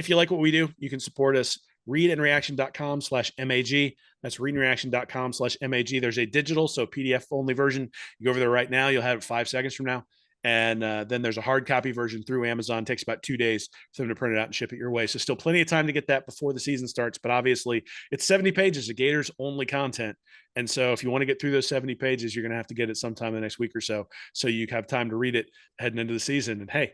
if you like what we do, you can support us. readandreaction.com/MAG. That's readandreaction.com/MAG. There's a digital, so PDF only version. You go over there right now. You'll have it 5 seconds from now. And then there's a hard copy version through Amazon. It takes about 2 days for them to print it out and ship it your way. So still plenty of time to get that before the season starts. But obviously, it's 70 pages of Gators only content. And so if you want to get through those 70 pages, you're going to have to get it sometime in the next week or so. So you have time to read it heading into the season. And hey,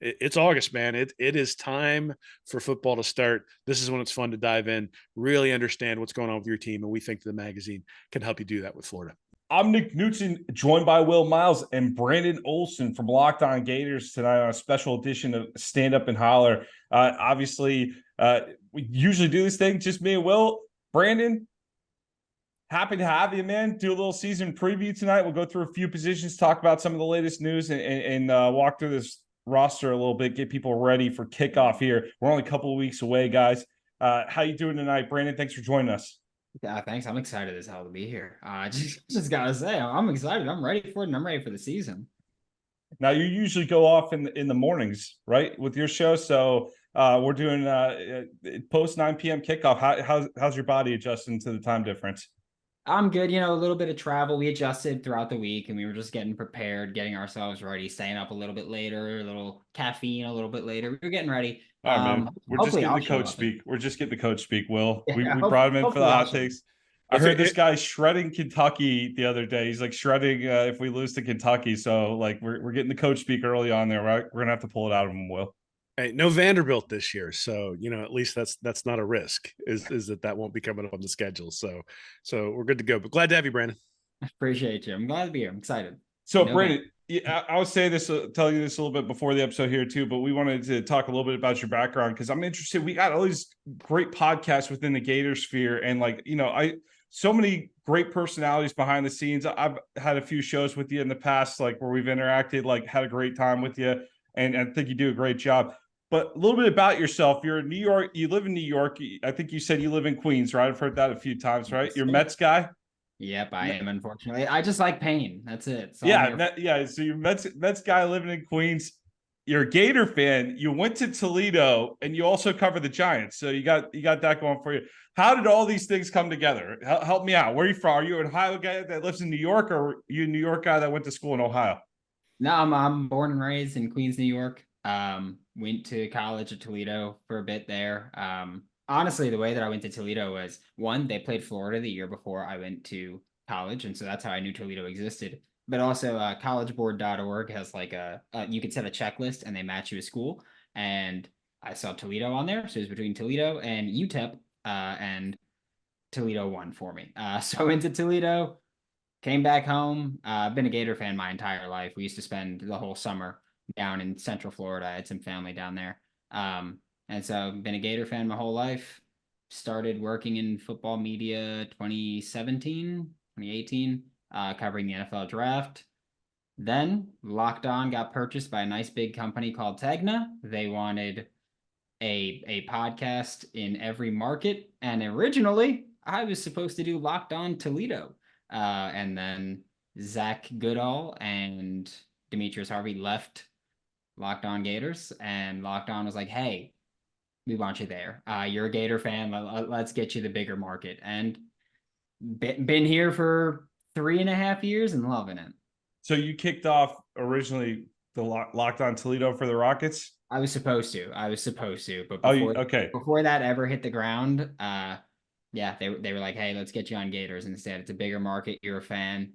it's August, man. It is time for football to start. This is when it's fun to dive in, really understand what's going on with your team. And we think the magazine can help you do that with Florida. I'm Nick Knudsen, joined by Will Miles and Brandon Olsen from Locked On Gators tonight on a special edition of Stand Up and Holler. Obviously, we usually do this thing, just me and Will. Brandon, happy to have you, man. Do a little season preview tonight. We'll go through a few positions, talk about some of the latest news, and walk through this roster a little bit, get people ready for kickoff here. We're only a couple of weeks away, guys. How you doing tonight, Brandon? Thanks for joining us. Yeah, thanks. I'm excited as hell to be here. Just gotta say, I'm excited. I'm ready for it, and I'm ready for the season. Now, you usually go off in the mornings, right, with your show. So we're doing post 9 p.m. kickoff. How's your body adjusting to the time difference? I'm good. A little bit of travel. We adjusted throughout the week, and we were just getting prepared, getting ourselves ready, staying up a little bit later, a little caffeine a little bit later. We were getting ready. All right, man. We're just getting the coach speak. We're just getting the coach speak, Will. Yeah, we brought him in for the hot takes. I heard this guy shredding Kentucky the other day. He's like shredding if we lose to Kentucky. So like we're getting the coach speak early on there, right? We're gonna have to pull it out of him, Will. Hey, no Vanderbilt this year, so at least that's not a risk. Is that won't be coming up on the schedule? So we're good to go. But glad to have you, Brandon. Appreciate you. I'm glad to be here. I'm excited. So Brandon, I would say this, tell you this a little bit before the episode here too, but we wanted to talk a little bit about your background because I'm interested. We got all these great podcasts within the Gator sphere, and so many great personalities behind the scenes. I've had a few shows with you in the past, like where we've interacted, like had a great time with you, and I think you do a great job. But a little bit about yourself. You're in New York. You live in New York. I think you said you live in Queens, right? I've heard that a few times, right? You're a Mets guy. Yep, I am. Unfortunately, I just like pain. That's it. So So you're Mets guy living in Queens. You're a Gator fan. You went to Toledo, and you also cover the Giants. So you got that going for you. How did all these things come together? Help me out. Where are you from? Are you an Ohio guy that lives in New York, or are you a New York guy that went to school in Ohio? No, I'm born and raised in Queens, New York. Went to college at Toledo for a bit there. Honestly, the way that I went to Toledo was, one, they played Florida the year before I went to college, and so that's how I knew Toledo existed. But also, collegeboard.org has you could set a checklist, and they match you a school. And I saw Toledo on there, so it was between Toledo and UTEP, and Toledo won for me. So I went to Toledo, came back home. I've been a Gator fan my entire life. We used to spend the whole summer down in Central Florida. I had some family down there. And so I've been a Gator fan my whole life. Started working in football media 2017, 2018, covering the NFL draft. Then Locked On got purchased by a nice big company called Tegna. They wanted a podcast in every market. And originally, I was supposed to do Locked On Toledo. And then Zach Goodall and Demetrius Harvey left Locked On Gators, and Locked On was like, hey, we want you there. You're a Gator fan. Let's get you the bigger market. And been here for 3.5 years and loving it. So you kicked off originally the Locked On Toledo for the Rockets? I was supposed to. But before that ever hit the ground, they were like, hey, let's get you on Gators instead. It's a bigger market. You're a fan,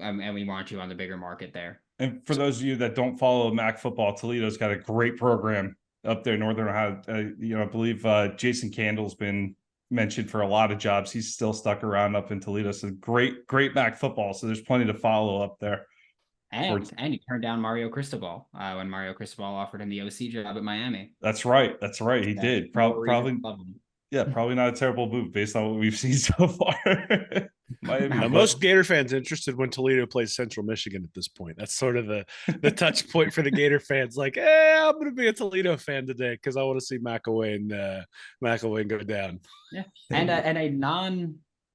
and we want you on the bigger market there. And for those of you that don't follow MAC football, Toledo's got a great program up there in Northern Ohio. I believe Jason Candle's been mentioned for a lot of jobs. He's still stuck around up in Toledo. So great MAC football. So there's plenty to follow up there. And he turned down Mario Cristobal when Mario Cristobal offered him the OC job at Miami. That's right. He did. Probably not a terrible move based on what we've seen so far. Most Gator fans interested when Toledo plays Central Michigan at this point. That's sort of the touch point for the Gator fans. Like, I'm going to be a Toledo fan today because I want to see McElwain go down. Yeah, and a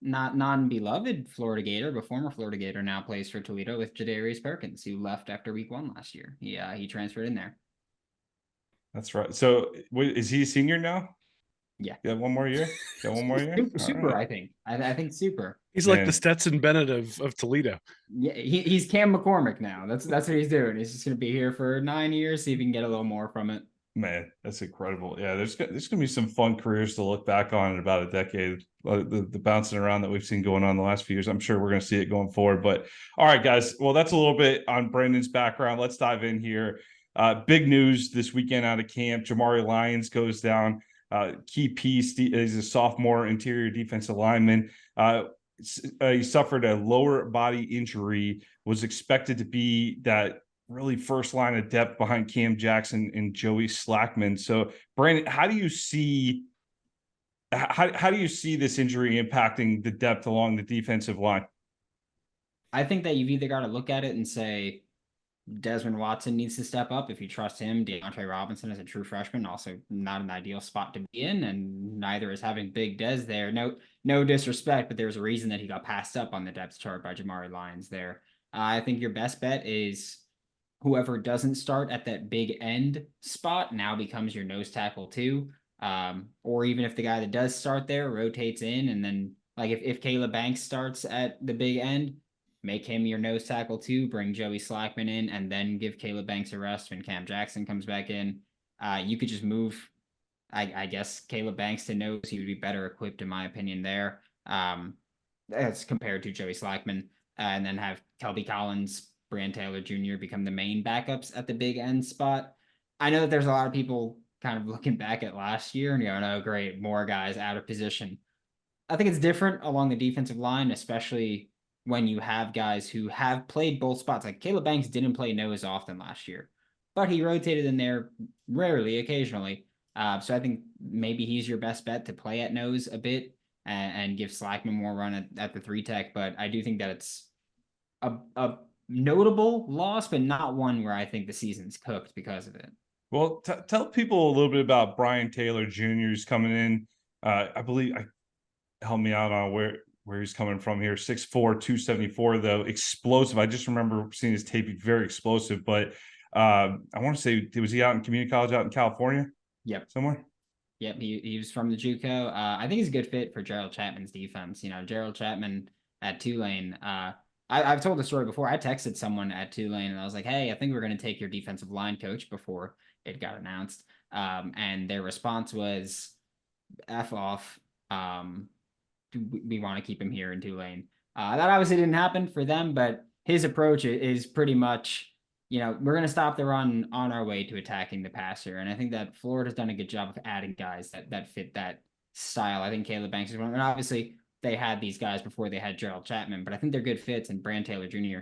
non-beloved Florida Gator, but former Florida Gator, now plays for Toledo with Jadarius Perkins, who left after week 1 last year. He transferred in there. That's right. So is he a senior now? Yeah. Got one more year? Got one more year? Super, All right. I think. I think super. He's like the Man, Stetson Bennett of Toledo. Yeah, he's Cam McCormick now. That's what he's doing. He's just gonna be here for 9 years, see if he can get a little more from it. man, that's incredible. Yeah, there's gonna be some fun careers to look back on in about a decade. The bouncing around that we've seen going on the last few years, I'm sure we're gonna see it going forward. But all right, guys. Well, that's a little bit on Brandon's background. Let's dive in here. Big news this weekend out of camp. Lyons goes down. Key piece. He's a sophomore interior defensive lineman. He suffered a lower body injury. Was expected to be that really first line of depth behind Cam Jackson and Joey Slackman. So, Brandon, how do you see this injury impacting the depth along the defensive line? I think that you've either got to look at it and say Desmond Watson needs to step up if you trust him. DeAndre Robinson is a true freshman, also not an ideal spot to be in, and neither is having Big Des there. No disrespect, but there's a reason that he got passed up on the depth chart by Lyons there. I think your best bet is whoever doesn't start at that big end spot now becomes your nose tackle too. Or even if the guy that does start there rotates in, and then like if Caleb Banks starts at the big end, make him your nose tackle too, bring Joey Slackman in, and then give Caleb Banks a rest when Cam Jackson comes back in. You could just move, I guess, Caleb Banks to nose. He would be better equipped, in my opinion, there, as compared to Joey Slackman, and then have Kelby Collins, Brand Taylor Jr. become the main backups at the big end spot. I know that there's a lot of people kind of looking back at last year and going, oh, great, more guys out of position. I think it's different along the defensive line, especially when you have guys who have played both spots. Like Caleb Banks didn't play nose often last year, but he rotated in there rarely, occasionally. So I think maybe he's your best bet to play at nose a bit and give Slackman more run at the 3 tech. But I do think that it's a notable loss, but not one where I think the season's cooked because of it. Well, tell people a little bit about Brian Taylor Jr. who's coming in. I believe help me out on where he's coming from here. 6'4", 274, though. Explosive. I just remember seeing his tape, very explosive. But I want to say, was he out in community college out in California? Yep. Somewhere? Yep, he was from the JUCO. I think he's a good fit for Gerald Chapman's defense. Gerald Chapman at Tulane. I've told the story before. I texted someone at Tulane and I was like, hey, I think we're going to take your defensive line coach before it got announced. And their response was, F off. We want to keep him here in Tulane. That obviously didn't happen for them, but his approach is pretty much, we're going to stop the run on our way to attacking the passer. And I think that Florida's done a good job of adding guys that fit that style. I think Caleb Banks is one. And obviously, they had these guys before they had Gerald Chapman, but I think they're good fits. And Brand Taylor Jr.,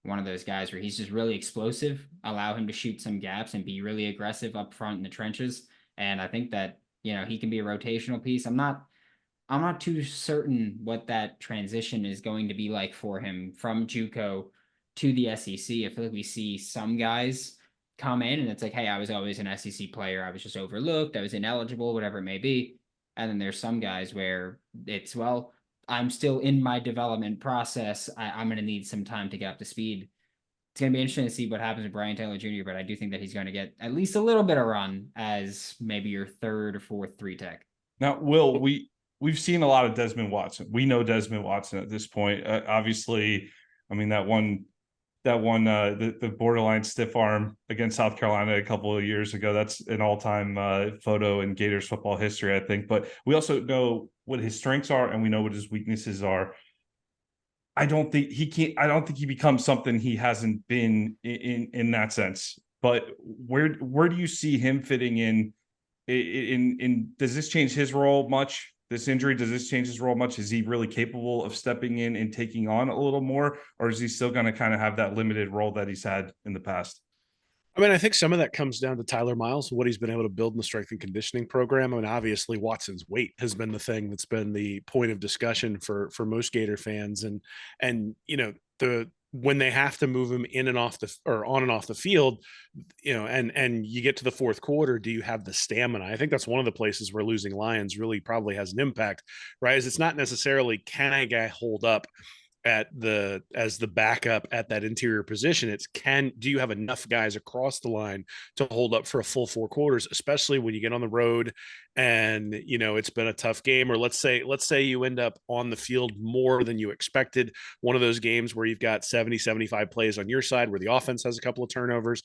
one of those guys where he's just really explosive, allow him to shoot some gaps and be really aggressive up front in the trenches. And I think that, he can be a rotational piece. I'm not too certain what that transition is going to be like for him from JUCO to the SEC. I feel like we see some guys come in and it's like, hey, I was always an SEC player. I was just overlooked. I was ineligible, whatever it may be. And then there's some guys where it's, well, I'm still in my development process. I'm going to need some time to get up to speed. It's going to be interesting to see what happens with Brian Taylor Jr., but I do think that he's going to get at least a little bit of run as maybe your third or fourth 3-tech. Now, Will, we've seen a lot of Desmond Watson. We know Desmond Watson at this point. Obviously, I mean, the borderline stiff arm against South Carolina a couple of years ago, that's an all-time photo in Gators football history, I think. But we also know what his strengths are and we know what his weaknesses are. I don't think he becomes something he hasn't been in that sense. But where do you see him fitting in does this change his role much? This injury, does this change his role much? Is he really capable of stepping in and taking on a little more, or is he still going to kind of have that limited role that he's had in the past? I mean, I think some of that comes down to Tyler Miles, what he's been able to build in the strength and conditioning program. I mean, obviously Watson's weight has been the thing that's been the point of discussion for most Gator fans. And when they have to move him in and off or on and off the field, and you get to the fourth quarter, do you have the stamina? I think that's one of the places where losing Lyons really probably has an impact, right? Is it's not necessarily can a guy hold up as the backup at that interior position. It's do you have enough guys across the line to hold up for a full 4 quarters, especially when you get on the road and it's been a tough game. Or let's say you end up on the field more than you expected, one of those games where you've got 70-75 plays on your side where the offense has a couple of turnovers.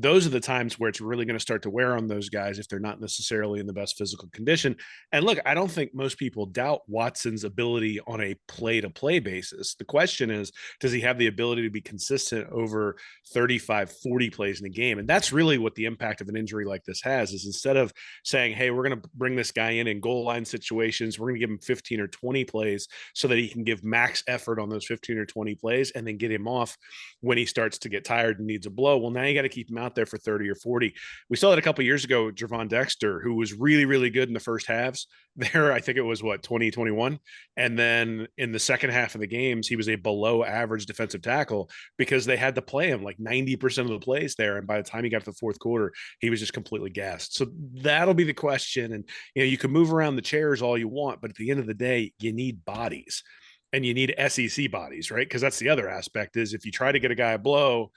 Those are the times where it's really going to start to wear on those guys if they're not necessarily in the best physical condition. And look, I don't think most people doubt Watson's ability on a play-to-play basis. The question is, does he have the ability to be consistent over 35, 40 plays in a game? And that's really what the impact of an injury like this has, is instead of saying, hey, we're going to bring this guy in goal line situations, we're going to give him 15 or 20 plays so that he can give max effort on those 15 or 20 plays and then get him off when he starts to get tired and needs a blow. Well, now you got to keep him out there for 30 or 40. We saw that a couple of years ago, Jervon Dexter, who was really, really good in the first halves there. I think it was 2021. And then in the second half of the games, he was a below average defensive tackle because they had to play him like 90% of the plays there. And by the time he got to the fourth quarter, he was just completely gassed. So that'll be the question. And, you can move around the chairs all you want, but at the end of the day, you need bodies. And you need SEC bodies, right? Because that's the other aspect, is if you try to get a guy a blow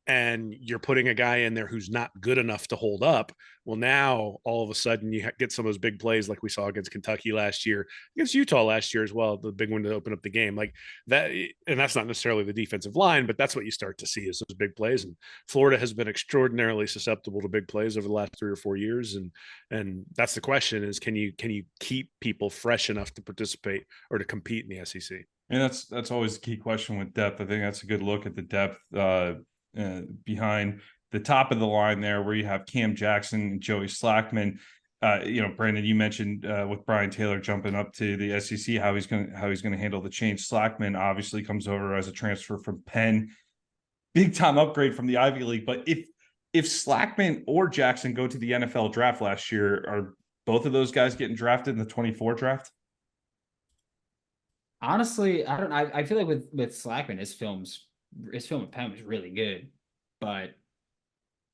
and you're putting a guy in there who's not good enough to hold up, well, now all of a sudden you get some of those big plays like we saw against Kentucky last year, against Utah last year as well, the big one to open up the game like that. And that's not necessarily the defensive line, but that's what you start to see, is those big plays. And Florida has been extraordinarily susceptible to big plays over the last 3 or 4 years. And that's the question, is can you keep people fresh enough to participate or to compete in the SEC? And that's always a key question with depth. I think that's a good look at the depth behind the top of the line there, where you have Cam Jackson and Joey Slackman. Brandon, you mentioned with Brian Taylor jumping up to the SEC, how he's going to handle the change. Slackman obviously comes over as a transfer from Penn, big time upgrade from the Ivy League. But if Slackman or Jackson go to the NFL draft last year, are both of those guys getting drafted in the 24 draft? Honestly, I don't. I feel like with Slackman, his film at Penn was really good, but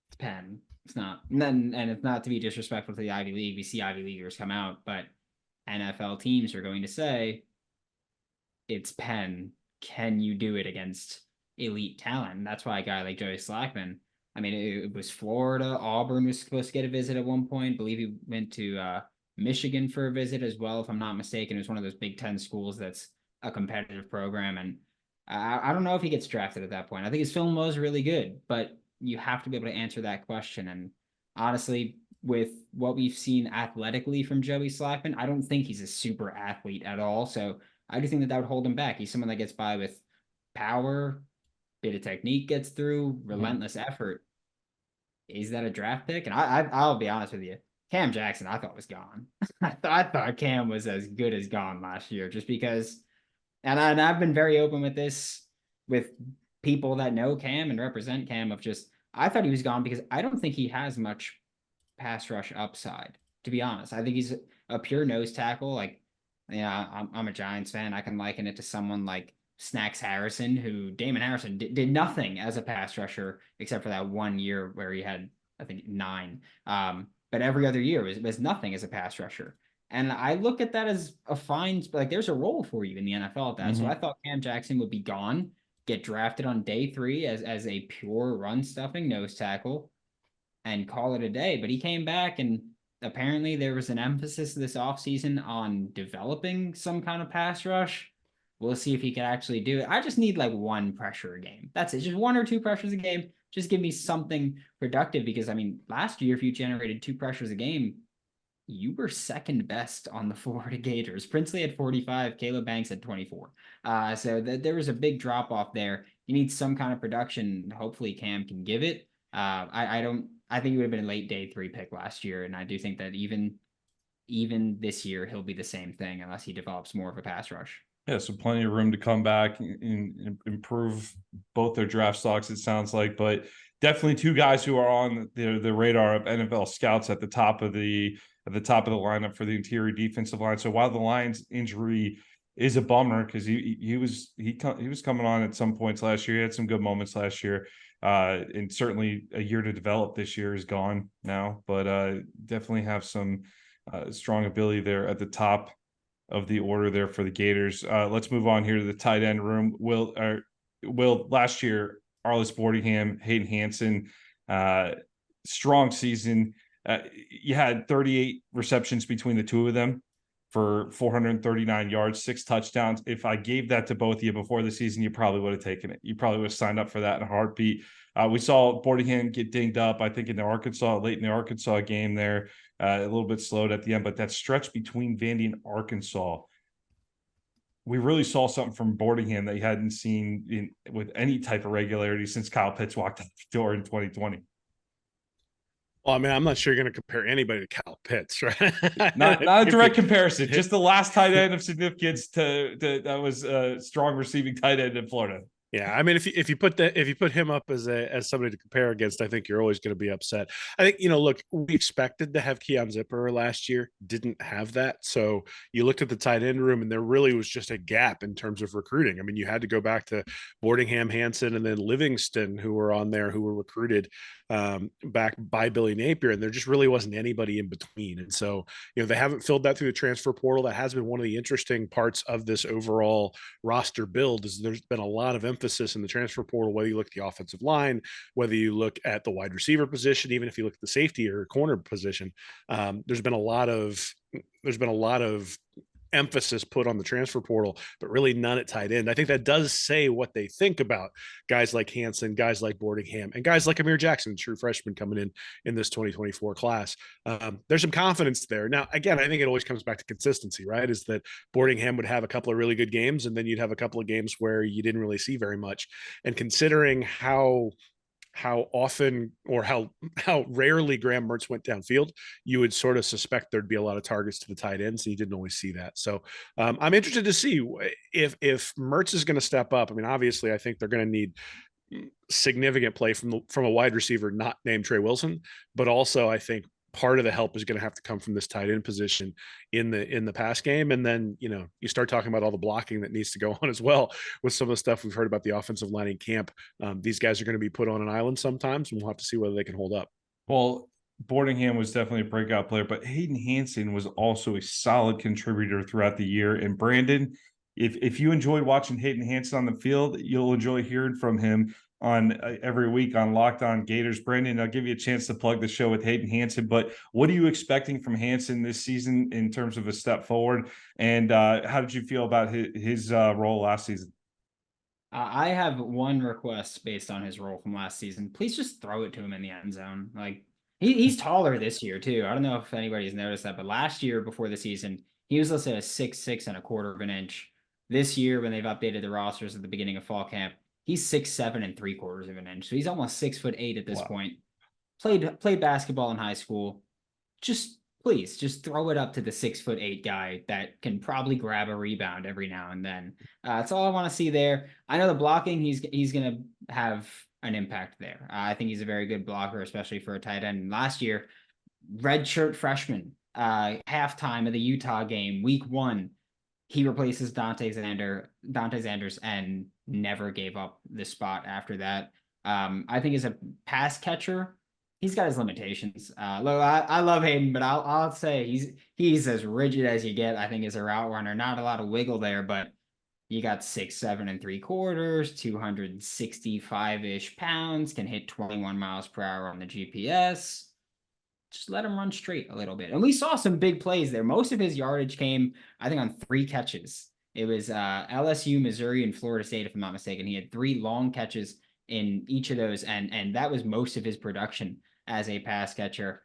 it's Penn. It's not. And it's not to be disrespectful to the Ivy League. We see Ivy Leaguers come out, but NFL teams are going to say, it's Penn. Can you do it against elite talent? That's why a guy like Joey Slackman. I mean, it was Florida. Auburn was supposed to get a visit at one point. I believe he went to Michigan for a visit as well, if I'm not mistaken. It was one of those Big Ten schools that's a competitive program. And I don't know if he gets drafted at that point. I think his film was really good, but you have to be able to answer that question. And honestly, with what we've seen athletically from Joey Slackman, I don't think he's a super athlete at all. So I do think that would hold him back. He's someone that gets by with power, bit of technique gets through, relentless effort. Is that a draft pick? And I'll be honest with you, Cam Jackson, I thought was gone. I thought Cam was as good as gone last year, just because. And I've been very open with this with people that know Cam and represent Cam, of just, I thought he was gone because I don't think he has much pass rush upside, to be honest. I think he's a pure nose tackle. Like, I'm a Giants fan. I can liken it to someone like Snacks Harrison, who Damon Harrison did nothing as a pass rusher except for that 1 year where he had, I think, 9. But every other year was nothing as a pass rusher. And I look at that as a fine, like, there's a role for you in the NFL at that. Mm-hmm. So I thought Cam Jackson would be gone, get drafted on day 3 as a pure run stuffing nose tackle, and call it a day. But he came back, and apparently there was an emphasis this offseason on developing some kind of pass rush. We'll see if he can actually do it. I just need like 1 pressure a game. That's it. Just 1 or 2 pressures a game. Just give me something productive, because, I mean, last year, if you generated 2 pressures a game, you were second best on the Florida Gators. Princely had 45, Caleb Banks had 24. So there was a big drop off there. You need some kind of production. Hopefully Cam can give it. I think it would have been a late day 3 pick last year. And I do think that even this year, he'll be the same thing unless he develops more of a pass rush. Yeah, so plenty of room to come back and improve both their draft stocks, it sounds like. But definitely 2 guys who are on the radar of NFL scouts at the top of the lineup for the interior defensive line. So while the Lions injury is a bummer, because he was coming on at some points last year, he had some good moments last year, and certainly a year to develop this year is gone now. But definitely have some strong ability there at the top of the order there for the Gators. Let's move on here to the tight end room. Will, last year, Arliss Boardingham, Hayden Hansen, strong season. You had 38 receptions between the two of them for 439 yards, 6 touchdowns. If I gave that to both of you before the season, you probably would have taken it. You probably would have signed up for that in a heartbeat. We saw Boardingham get dinged up, I think, late in the Arkansas game there, a little bit slowed at the end, but that stretch between Vandy and Arkansas, we really saw something from Boardingham that you hadn't seen with any type of regularity since Kyle Pitts walked out the door in 2020. Well, I mean, I'm not sure you're going to compare anybody to Kyle Pitts, right? not a direct comparison, just the last tight end of significance that was a strong receiving tight end in Florida. Yeah, I mean, if you put him up as somebody to compare against, I think you're always going to be upset. I think, look, we expected to have Keon Zipper last year, didn't have that. So you looked at the tight end room, and there really was just a gap in terms of recruiting. I mean, you had to go back to Boardingham, Hansen, and then Livingston, who were on there, who were recruited back by Billy Napier, and there just really wasn't anybody in between. And so, they haven't filled that through the transfer portal. That has been one of the interesting parts of this overall roster build. Is there's been a lot of emphasis in the transfer portal, whether you look at the offensive line, whether you look at the wide receiver position, even if you look at the safety or corner position. There's been a lot of emphasis put on the transfer portal, but really none at tight end. I think that does say what they think about guys like Hansen, guys like Boardingham, and guys like Amir Jackson, true freshman coming in this 2024 class. There's some confidence there. Now, again, I think it always comes back to consistency, right? Is that Boardingham would have a couple of really good games, and then you'd have a couple of games where you didn't really see very much. And considering how often or how rarely Graham Mertz went downfield, you would sort of suspect there'd be a lot of targets to the tight ends, and you didn't always see that. So I'm interested to see if Mertz is going to step up. I mean, obviously, I think they're going to need significant play from a wide receiver not named Trey Wilson, but also I think part of the help is going to have to come from this tight end position in the pass game. And then, you start talking about all the blocking that needs to go on as well with some of the stuff we've heard about the offensive line in camp. These guys are going to be put on an island sometimes, and we'll have to see whether they can hold up. Well, Boardingham was definitely a breakout player, but Hayden Hansen was also a solid contributor throughout the year. And Brandon, if you enjoyed watching Hayden Hansen on the field, you'll enjoy hearing from him on every week on Locked On Gators. Brandon, I'll give you a chance to plug the show with Hayden Hansen, but what are you expecting from Hansen this season in terms of a step forward? And how did you feel about his role last season? I have one request based on his role from last season. Please just throw it to him in the end zone. Like he's taller this year too. I don't know if anybody's noticed that, but last year before the season, he was listed as 6'6" and 1/4 inch. This year, when they've updated the rosters at the beginning of fall camp, he's 6'7" 3/4 inch. So he's almost 6'8" at this point. Played basketball in high school. Please just throw it up to the 6'8" guy that can probably grab a rebound every now and then. That's all I want to see there. I know the blocking, he's going to have an impact there. I think he's a very good blocker, especially for a tight end. Last year, redshirt freshman, halftime of the Utah game, week 1, he replaces Dante Zanders and never gave up the spot after that. I think as a pass catcher, he's got his limitations. Look, I love Hayden, but I'll say he's as rigid as you get. I think as a route runner, not a lot of wiggle there, but you got 6'7" 3/4, 265-ish pounds, can hit 21 miles per hour on the GPS. Just let him run straight a little bit. And we saw some big plays there. Most of his yardage came, I think, on 3 catches. It was LSU, Missouri, and Florida State, if I'm not mistaken. He had 3 long catches in each of those, and that was most of his production as a pass catcher.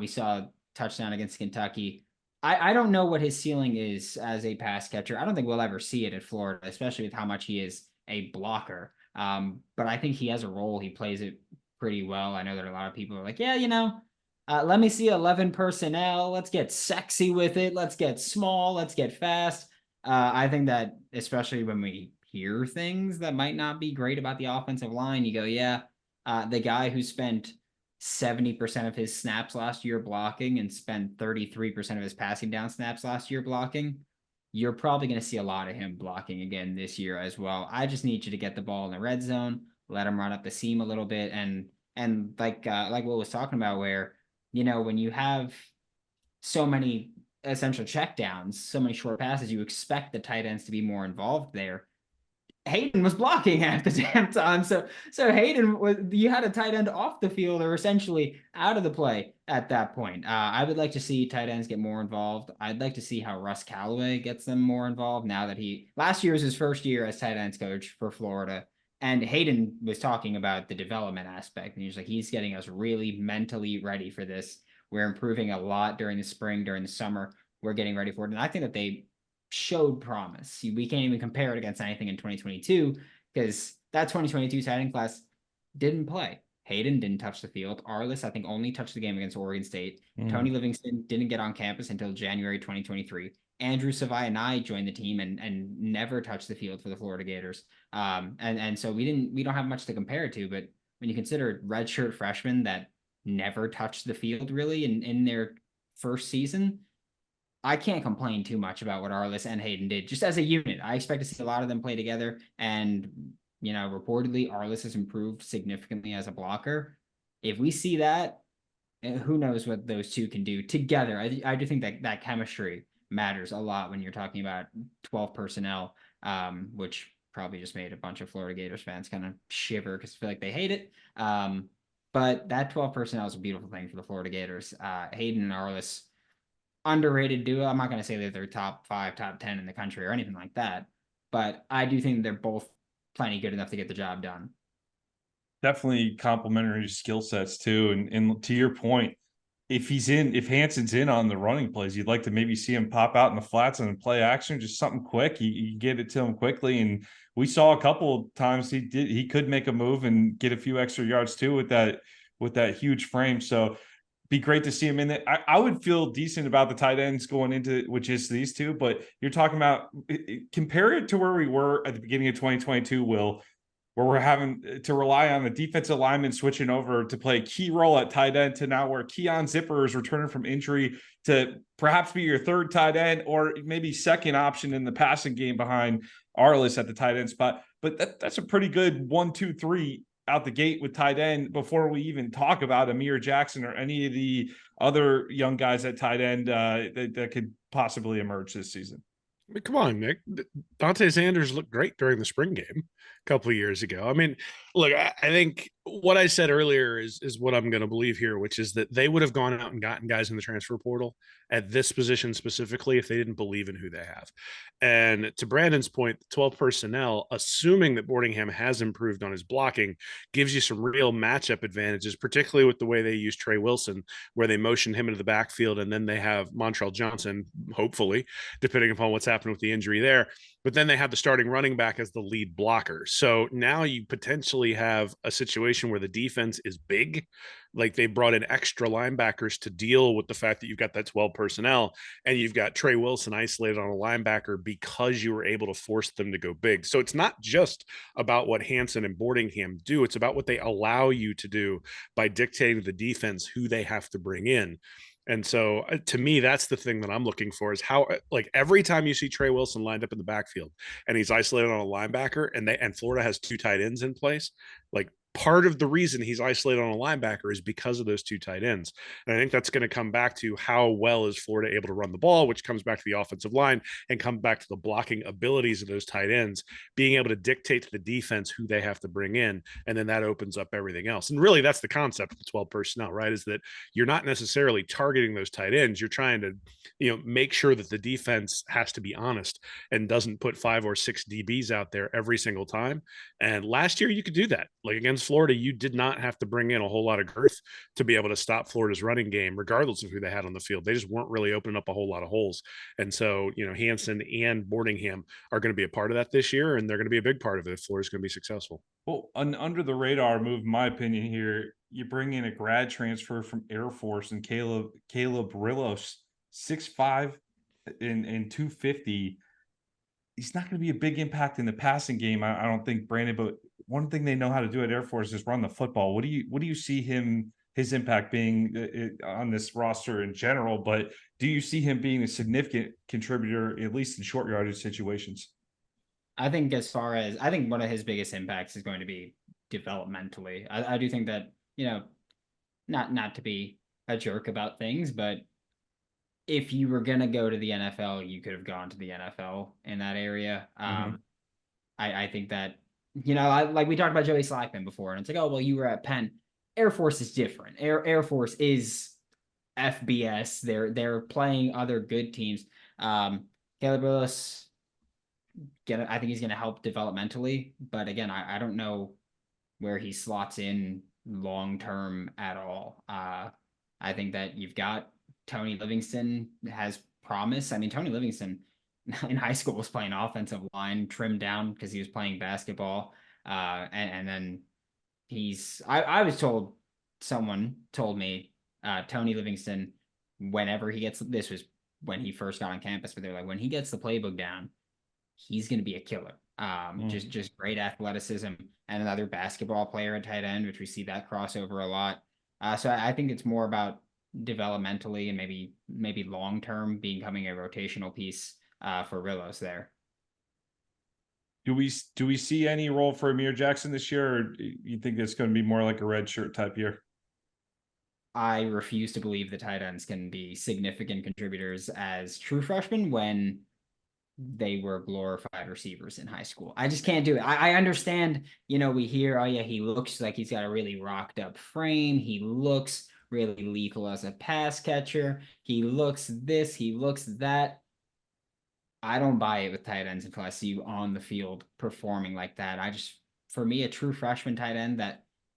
We saw a touchdown against Kentucky. I don't know what his ceiling is as a pass catcher. I don't think we'll ever see it at Florida, especially with how much he is a blocker. But I think he has a role. He plays it pretty well. I know that a lot of people are like, yeah, let me see 11 personnel. Let's get sexy with it. Let's get small. Let's get fast. I think that especially when we hear things that might not be great about the offensive line, you go, yeah, the guy who spent 70% of his snaps last year blocking and spent 33% of his passing down snaps last year blocking, you're probably going to see a lot of him blocking again this year as well. I just need you to get the ball in the red zone, let him run up the seam a little bit, and like Will was talking about, where when you have so many essential checkdowns, so many short passes, you expect the tight ends to be more involved there. Hayden was blocking half the damn time. So Hayden was, you had a tight end off the field or essentially out of the play at that point. I would like to see tight ends get more involved. I'd like to see how Russ Callaway gets them more involved now that last year was his first year as tight ends coach for Florida. And Hayden was talking about the development aspect. And he's like, he's getting us really mentally ready for this. We're improving a lot during the spring, during the summer. We're getting ready for it. And I think that they showed promise. We can't even compare it against anything in 2022 because that 2022 tight end class didn't play. Hayden didn't touch the field. Arliss, I think, only touched the game against Oregon State. Tony Livingston didn't get on campus until January 2023. Andrew Savai and I joined the team and never touched the field for the Florida Gators. And so we don't have much to compare it to. But when you consider redshirt freshmen that never touched the field really in their first season, I can't complain too much about what Arliss and Hayden did just as a unit. I expect to see a lot of them play together. And, you know, reportedly, Arliss has improved significantly as a blocker. If we see that, who knows what those two can do together. I do think that chemistry matters a lot when you're talking about 12 personnel, which probably just made a bunch of Florida Gators fans kind of shiver because I feel like they hate it. But that 12 personnel is a beautiful thing for the Florida Gators. Hayden and Arliss, underrated duo. I'm not going to say that they're top 5, top 10 in the country or anything like that, but I do think they're both plenty good enough to get the job done. Definitely complementary skill sets too. And to your point, if Hanson's in on the running plays, you'd like to maybe see him pop out in the flats and play action, just something quick. You get it to him quickly. And we saw a couple of times he could make a move and get a few extra yards too with that huge frame. So be great to see him in there. I would feel decent about the tight ends going into, which is these two, but you're talking about, compare it to where we were at the beginning of 2022, Will, where we're having to rely on the defensive lineman switching over to play a key role at tight end to now where Keon Zipper is returning from injury to perhaps be your third tight end or maybe second option in the passing game behind Arliss at the tight end spot. But that's a pretty good 1, 2, 3 out the gate with tight end before we even talk about Amir Jackson or any of the other young guys at tight end that could possibly emerge this season. I mean, come on, Nick. Dante Sanders looked great during the spring game a couple of years ago. I mean, look, I think what I said earlier is what I'm going to believe here, which is that they would have gone out and gotten guys in the transfer portal at this position specifically if they didn't believe in who they have. And to Brandon's point, 12 personnel, assuming that Boardingham has improved on his blocking, gives you some real matchup advantages, particularly with the way they use Trey Wilson, where they motion him into the backfield and then they have Montrell Johnson, hopefully, depending upon what's happened with the injury there. But then they have the starting running back as the lead blocker. So now you potentially have a situation where the defense is big. Like they brought in extra linebackers to deal with the fact that you've got that 12 personnel and you've got Trey Wilson isolated on a linebacker because you were able to force them to go big. So it's not just about what Hanson and Boardingham do. It's about what they allow you to do by dictating to the defense who they have to bring in. And so to me, that's the thing that I'm looking for is how, like every time you see Trey Wilson lined up in the backfield and he's isolated on a linebacker and Florida has 2 tight ends in place, like part of the reason he's isolated on a linebacker is because of those 2 tight ends. And I think that's going to come back to how well is Florida able to run the ball, which comes back to the offensive line and come back to the blocking abilities of those tight ends, being able to dictate to the defense who they have to bring in. And then that opens up everything else. And really that's the concept of the 12 personnel, right? Is that you're not necessarily targeting those tight ends. You're trying to, make sure that the defense has to be honest and doesn't put 5 or 6 DBs out there every single time. And last year you could do that. Like against Florida, you did not have to bring in a whole lot of girth to be able to stop Florida's running game, regardless of who they had on the field. They just weren't really opening up a whole lot of holes. And so, Hanson and Boardingham are going to be a part of that this year, and they're going to be a big part of it if Florida's going to be successful. Well, an under the radar move, in my opinion, here, you bring in a grad transfer from Air Force and Caleb Rillos, 6'5" and 250. He's not going to be a big impact in the passing game, I don't think, Brandon, but one thing they know how to do at Air Force is run the football. What do you see his impact being on this roster in general, but do you see him being a significant contributor, at least in short yardage situations? I think one of his biggest impacts is going to be developmentally. I do think that, not to be a jerk about things, but if you were gonna go to the NFL, you could have gone to the NFL in that area. I think that, like we talked about Joey Slackman before, and it's like, oh well, you were at Penn. Air Force is different. Air Force is FBS. They're playing other good teams. Caleb Willis, I think he's gonna help developmentally, but again, I don't know where he slots in long term at all. I think that you've got Tony Livingston has promise. I mean, Tony Livingston in high school was playing offensive line, trimmed down because he was playing basketball. And then I was told, someone told me, Tony Livingston, whenever he gets, this was when he first got on campus, but they're like, when he gets the playbook down, he's going to be a killer. Just great athleticism, and another basketball player at tight end, which we see that crossover a lot. So I think it's more about developmentally and maybe long term becoming a rotational piece for Rillos there. Do we see any role for Amir Jackson this year, or do you think it's going to be more like a red shirt type year? I refuse to believe the tight ends can be significant contributors as true freshmen when they were glorified receivers in high school. I just can't do it. I understand, we hear, oh yeah, he looks like he's got a really rocked up frame. He looks really lethal as a pass catcher. He looks this, he looks that. I don't buy it with tight ends until I see you on the field performing like that. For me, a true freshman tight end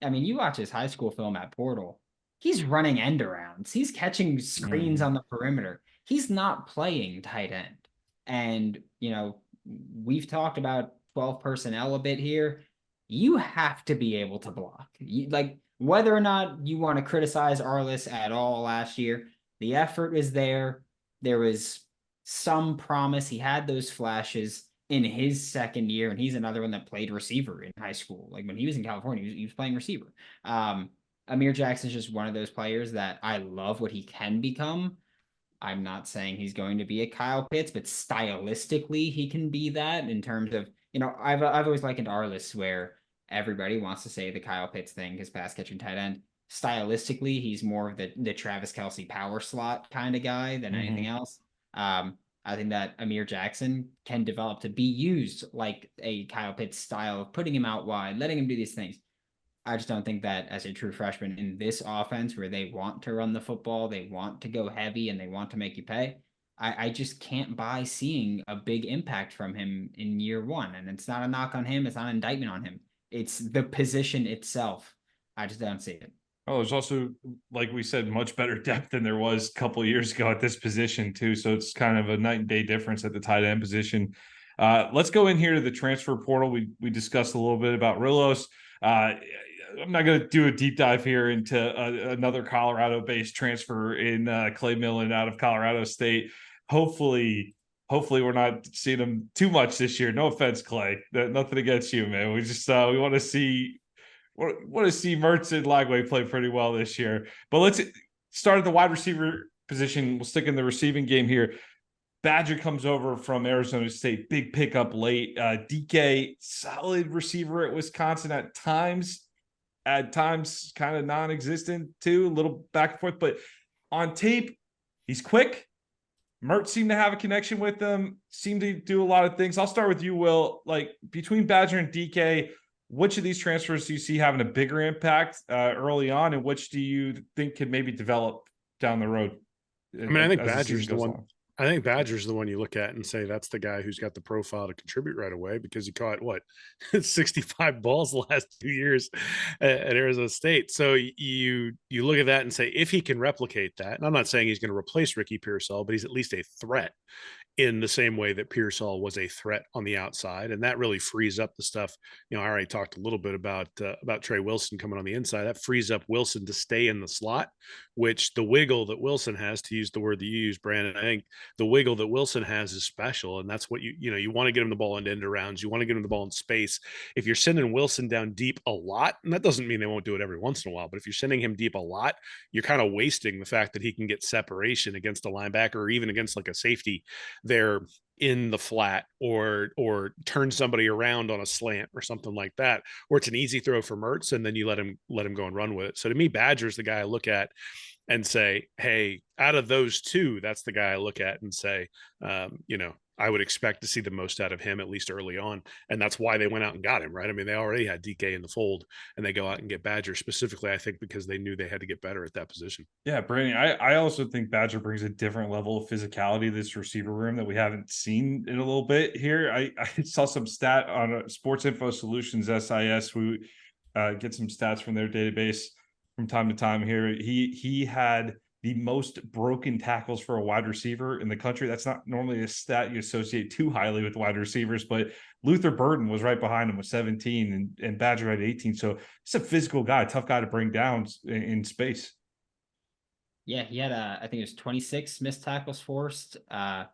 you watch his high school film at Portal. He's running end arounds. He's catching screens on the perimeter. He's not playing tight end. And, we've talked about 12 personnel a bit here. You have to be able to block. Whether or not you want to criticize Arliss at all last year, the effort was there. There was some promise. He had those flashes in his second year, and he's another one that played receiver in high school. Like when he was in California, he was playing receiver. Amir Jackson's just one of those players that I love what he can become. I'm not saying he's going to be a Kyle Pitts, but stylistically he can be that in terms of, I've always likened Arliss, where everybody wants to say the Kyle Pitts thing, his pass catching tight end. Stylistically, he's more of the Travis Kelce power slot kind of guy than anything else. I think that Amir Jackson can develop to be used like a Kyle Pitts style of putting him out wide, letting him do these things. I just don't think that as a true freshman in this offense where they want to run the football, they want to go heavy, and they want to make you pay, I just can't buy seeing a big impact from him in year one. And it's not a knock on him. It's not an indictment on him. It's the position itself. I just don't see it. Oh, there's also, like we said, much better depth than there was a couple of years ago at this position too. So it's kind of a night and day difference at the tight end position. Let's go in here to the transfer portal. We discussed a little bit about Rillos. I'm not going to do a deep dive here into another Colorado-based transfer in Clay Millen out of Colorado State. Hopefully we're not seeing him too much this year. No offense, Clay. Nothing against you, man. We just we want to see Mertz and Lagway play pretty well this year. But let's start at the wide receiver position. We'll stick in the receiving game here. Badger comes over from Arizona State. Big pickup late. DK, solid receiver at Wisconsin at times kind of non-existent too, a little back and forth, but on tape, he's quick. Mert seemed to have a connection with them, seemed to do a lot of things. I'll start with you, Will. Like between Badger and DK, which of these transfers do you see having a bigger impact early on, and which do you think could maybe develop down the road? I think Badger's the one. On? I think Badger's the one you look at and say that's the guy who's got the profile to contribute right away, because he caught 65 balls the last 2 years at Arizona State. So you look at that and say, if he can replicate that, and I'm not saying he's going to replace Ricky Pearsall, but he's at least a threat in the same way that Pearsall was a threat on the outside. And that really frees up the stuff. I already talked a little bit about Trey Wilson coming on the inside. That frees up Wilson to stay in the slot, which the wiggle that Wilson has, to use the word that you use, Brandon, I think the wiggle that Wilson has is special. And that's what you want to get him the ball in end arounds. You want to get him the ball in space. If you're sending Wilson down deep a lot, and that doesn't mean they won't do it every once in a while, but if you're sending him deep a lot, you're kind of wasting the fact that he can get separation against a linebacker or even against like a safety there in the flat, or turn somebody around on a slant or something like that, or it's an easy throw for Mertz and then you let him go and run with it. So to me, Badger's the guy I look at and say, hey, out of those two, that's the guy I look at and say, I would expect to see the most out of him, at least early on. And that's why they went out and got him, right? I mean, they already had DK in the fold, and they go out and get Badger specifically, I think, because they knew they had to get better at that position. Yeah, Brandon, I also think Badger brings a different level of physicality to this receiver room that we haven't seen in a little bit here. I saw some stat on Sports Info Solutions, SIS. We get some stats from their database from time to time here. He had the most broken tackles for a wide receiver in the country. That's not normally a stat you associate too highly with wide receivers, but Luther Burden was right behind him with 17 and Badger had 18. So it's a physical guy, tough guy to bring down in space. Yeah, he had I think it was 26 missed tackles forced. I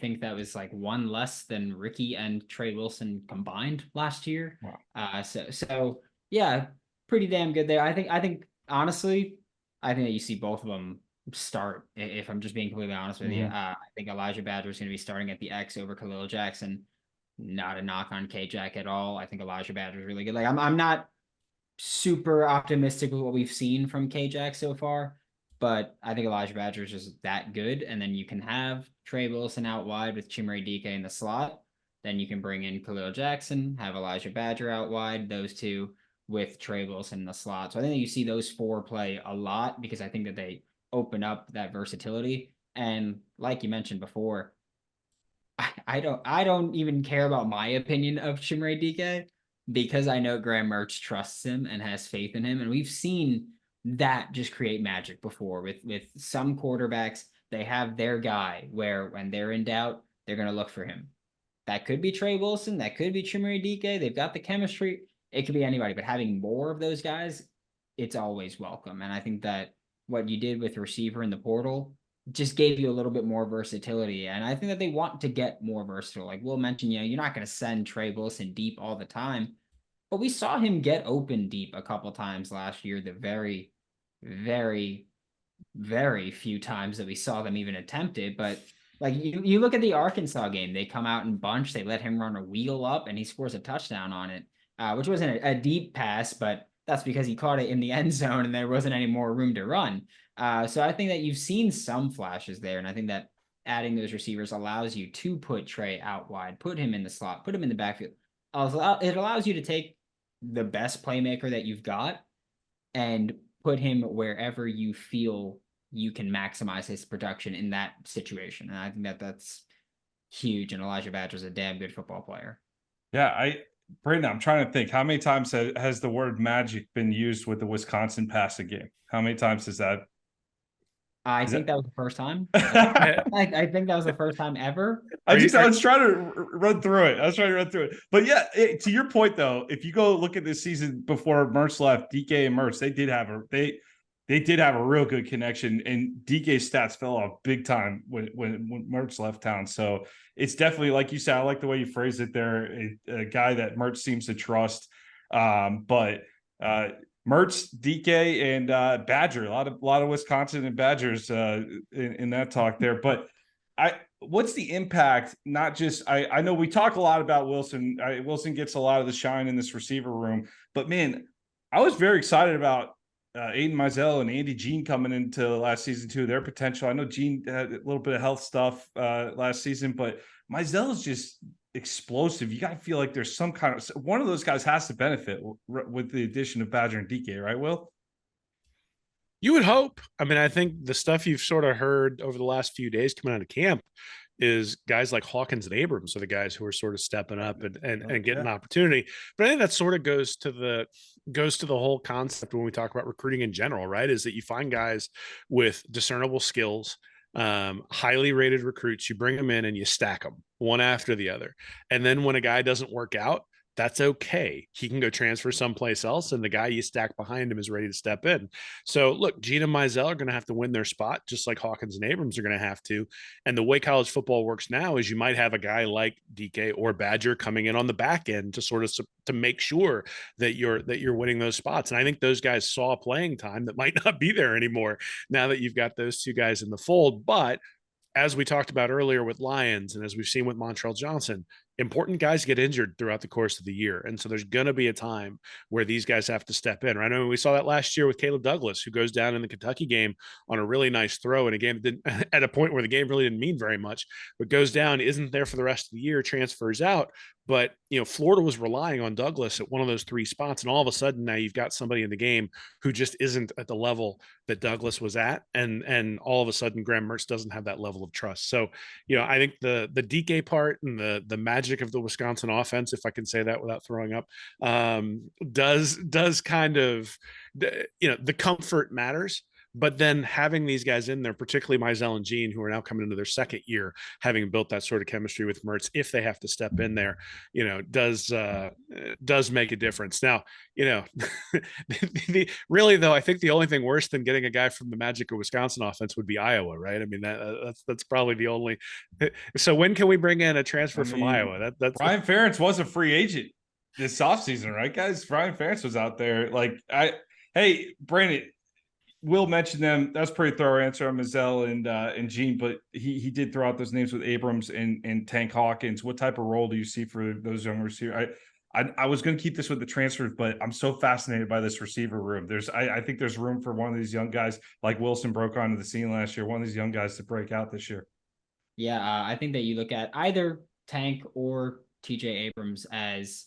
think that was like one less than Ricky and Trey Wilson combined last year. Wow. So yeah, pretty damn good there. I think honestly, I think that you see both of them start. If I'm just being completely honest with you, I think Elijah Badger is going to be starting at the X over Khalil Jackson. Not a knock on K-Jack at all. I think Elijah Badger is really good. Like I'm not super optimistic with what we've seen from K-Jack so far, but I think Elijah Badger is just that good. And then you can have Trey Wilson out wide with Chimere DK in the slot. Then you can bring in Khalil Jackson, have Elijah Badger out wide, those two with Trey Wilson in the slot. So I think that you see those four play a lot because I think that they open up that versatility. And like you mentioned before, I don't even care about my opinion of Chimere DK because I know Graham Mertz trusts him and has faith in him. And we've seen that just create magic before with some quarterbacks. They have their guy where when they're in doubt, they're going to look for him. That could be Trey Wilson. That could be Chimere DK. They've got the chemistry. It could be anybody, but having more of those guys, it's always welcome. And I think that what you did with receiver in the portal just gave you a little bit more versatility. And I think that they want to get more versatile. Like Will mentioned, you're not going to send Trey Wilson deep all the time, but we saw him get open deep a couple times last year. The very, very, very few times that we saw them even attempt it. But like you look at the Arkansas game, they come out in bunch, they let him run a wheel up, and he scores a touchdown on it, which wasn't a deep pass, but that's because he caught it in the end zone and there wasn't any more room to run. So I think that you've seen some flashes there, and I think that adding those receivers allows you to put Trey out wide, put him in the slot, put him in the backfield. It allows you to take the best playmaker that you've got and put him wherever you feel you can maximize his production in that situation. And I think that that's huge. And Elijah Badger's a damn good football player. Yeah, Brandon, I'm trying to think. How many times has the word magic been used with the Wisconsin passing game? How many times is that? I think that was the first time. I think that was the first time ever. I was trying to run through it. But yeah, to your point though, if you go look at this season before Mertz left, DK and Mertz, they did have a real good connection, and DK's stats fell off big time when Mertz left town. So it's definitely, like you said, I like the way you phrased it there, a guy that Mertz seems to trust. But Mertz, DK, and Badger, a lot of Wisconsin and Badgers in that talk there. But what's the impact? Not just I know we talk a lot about Wilson. Wilson gets a lot of the shine in this receiver room, but man, I was very excited about Aiden Mizell and Andy Jean coming into last season too. Their potential. I know Jean had a little bit of health stuff last season, but Mizell is just explosive. You got to feel like there's some kind of one of those guys has to benefit with the addition of Badger and DK, right, Will? You would hope. I mean, I think the stuff you've sort of heard over the last few days coming out of camp is guys like Hawkins and Abrams are the guys who are sort of stepping up and getting an opportunity. But I think that sort of goes to the whole concept when we talk about recruiting in general, right? Is that you find guys with discernible skills, highly rated recruits, you bring them in and you stack them one after the other. And then when a guy doesn't work out, that's okay. He can go transfer someplace else, and the guy you stack behind him is ready to step in. So, look, Gene and Mizell are going to have to win their spot, just like Hawkins and Abrams are going to have to. And the way college football works now is you might have a guy like DK or Badger coming in on the back end to sort of to make sure that you're winning those spots. And I think those guys saw playing time that might not be there anymore now that you've got those two guys in the fold. But as we talked about earlier with Lyons, and as we've seen with Montrell Johnson, important guys get injured throughout the course of the year. And so there's going to be a time where these guys have to step in. Right? I mean, we saw that last year with Caleb Douglas, who goes down in the Kentucky game on a really nice throw in a game that didn't, at a point where the game really didn't mean very much, but goes down, isn't there for the rest of the year, transfers out. But, Florida was relying on Douglas at one of those three spots. And all of a sudden now you've got somebody in the game who just isn't at the level that Douglas was at. And all of a sudden Graham Mertz doesn't have that level of trust. So, I think the DK part and the magic of the Wisconsin offense, if I can say that without throwing up, does kind of, the comfort matters. But then having these guys in there, particularly Mizell and Gene, who are now coming into their second year, having built that sort of chemistry with Mertz, if they have to step in there, does make a difference. Now, really though, I think the only thing worse than getting a guy from the magic of Wisconsin offense would be Iowa, right? I mean, that's probably the only. So when can we bring in a transfer from Iowa? That's Brian Ferentz was a free agent this offseason, right, guys? Brian Ferentz was out there. Hey, Brandon, Will mentioned them. That's a pretty thorough answer on Mizell and Gene, but he did throw out those names with Abrams and Tank Hawkins. What type of role do you see for those young receivers? I was going to keep this with the transfers, but I'm so fascinated by this receiver room. I think there's room for one of these young guys, like Wilson broke onto the scene last year, one of these young guys to break out this year. Yeah, I think that you look at either Tank or TJ Abrams as,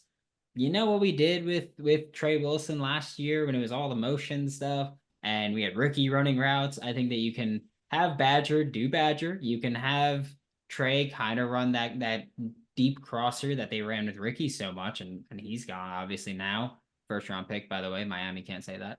what we did with Trey Wilson last year when it was all the motion stuff and we had Ricky running routes. I think that you can have Badger do Badger. You can have Trey kind of run that deep crosser that they ran with Ricky so much, and he's gone obviously now. First round pick, by the way. Miami can't say that.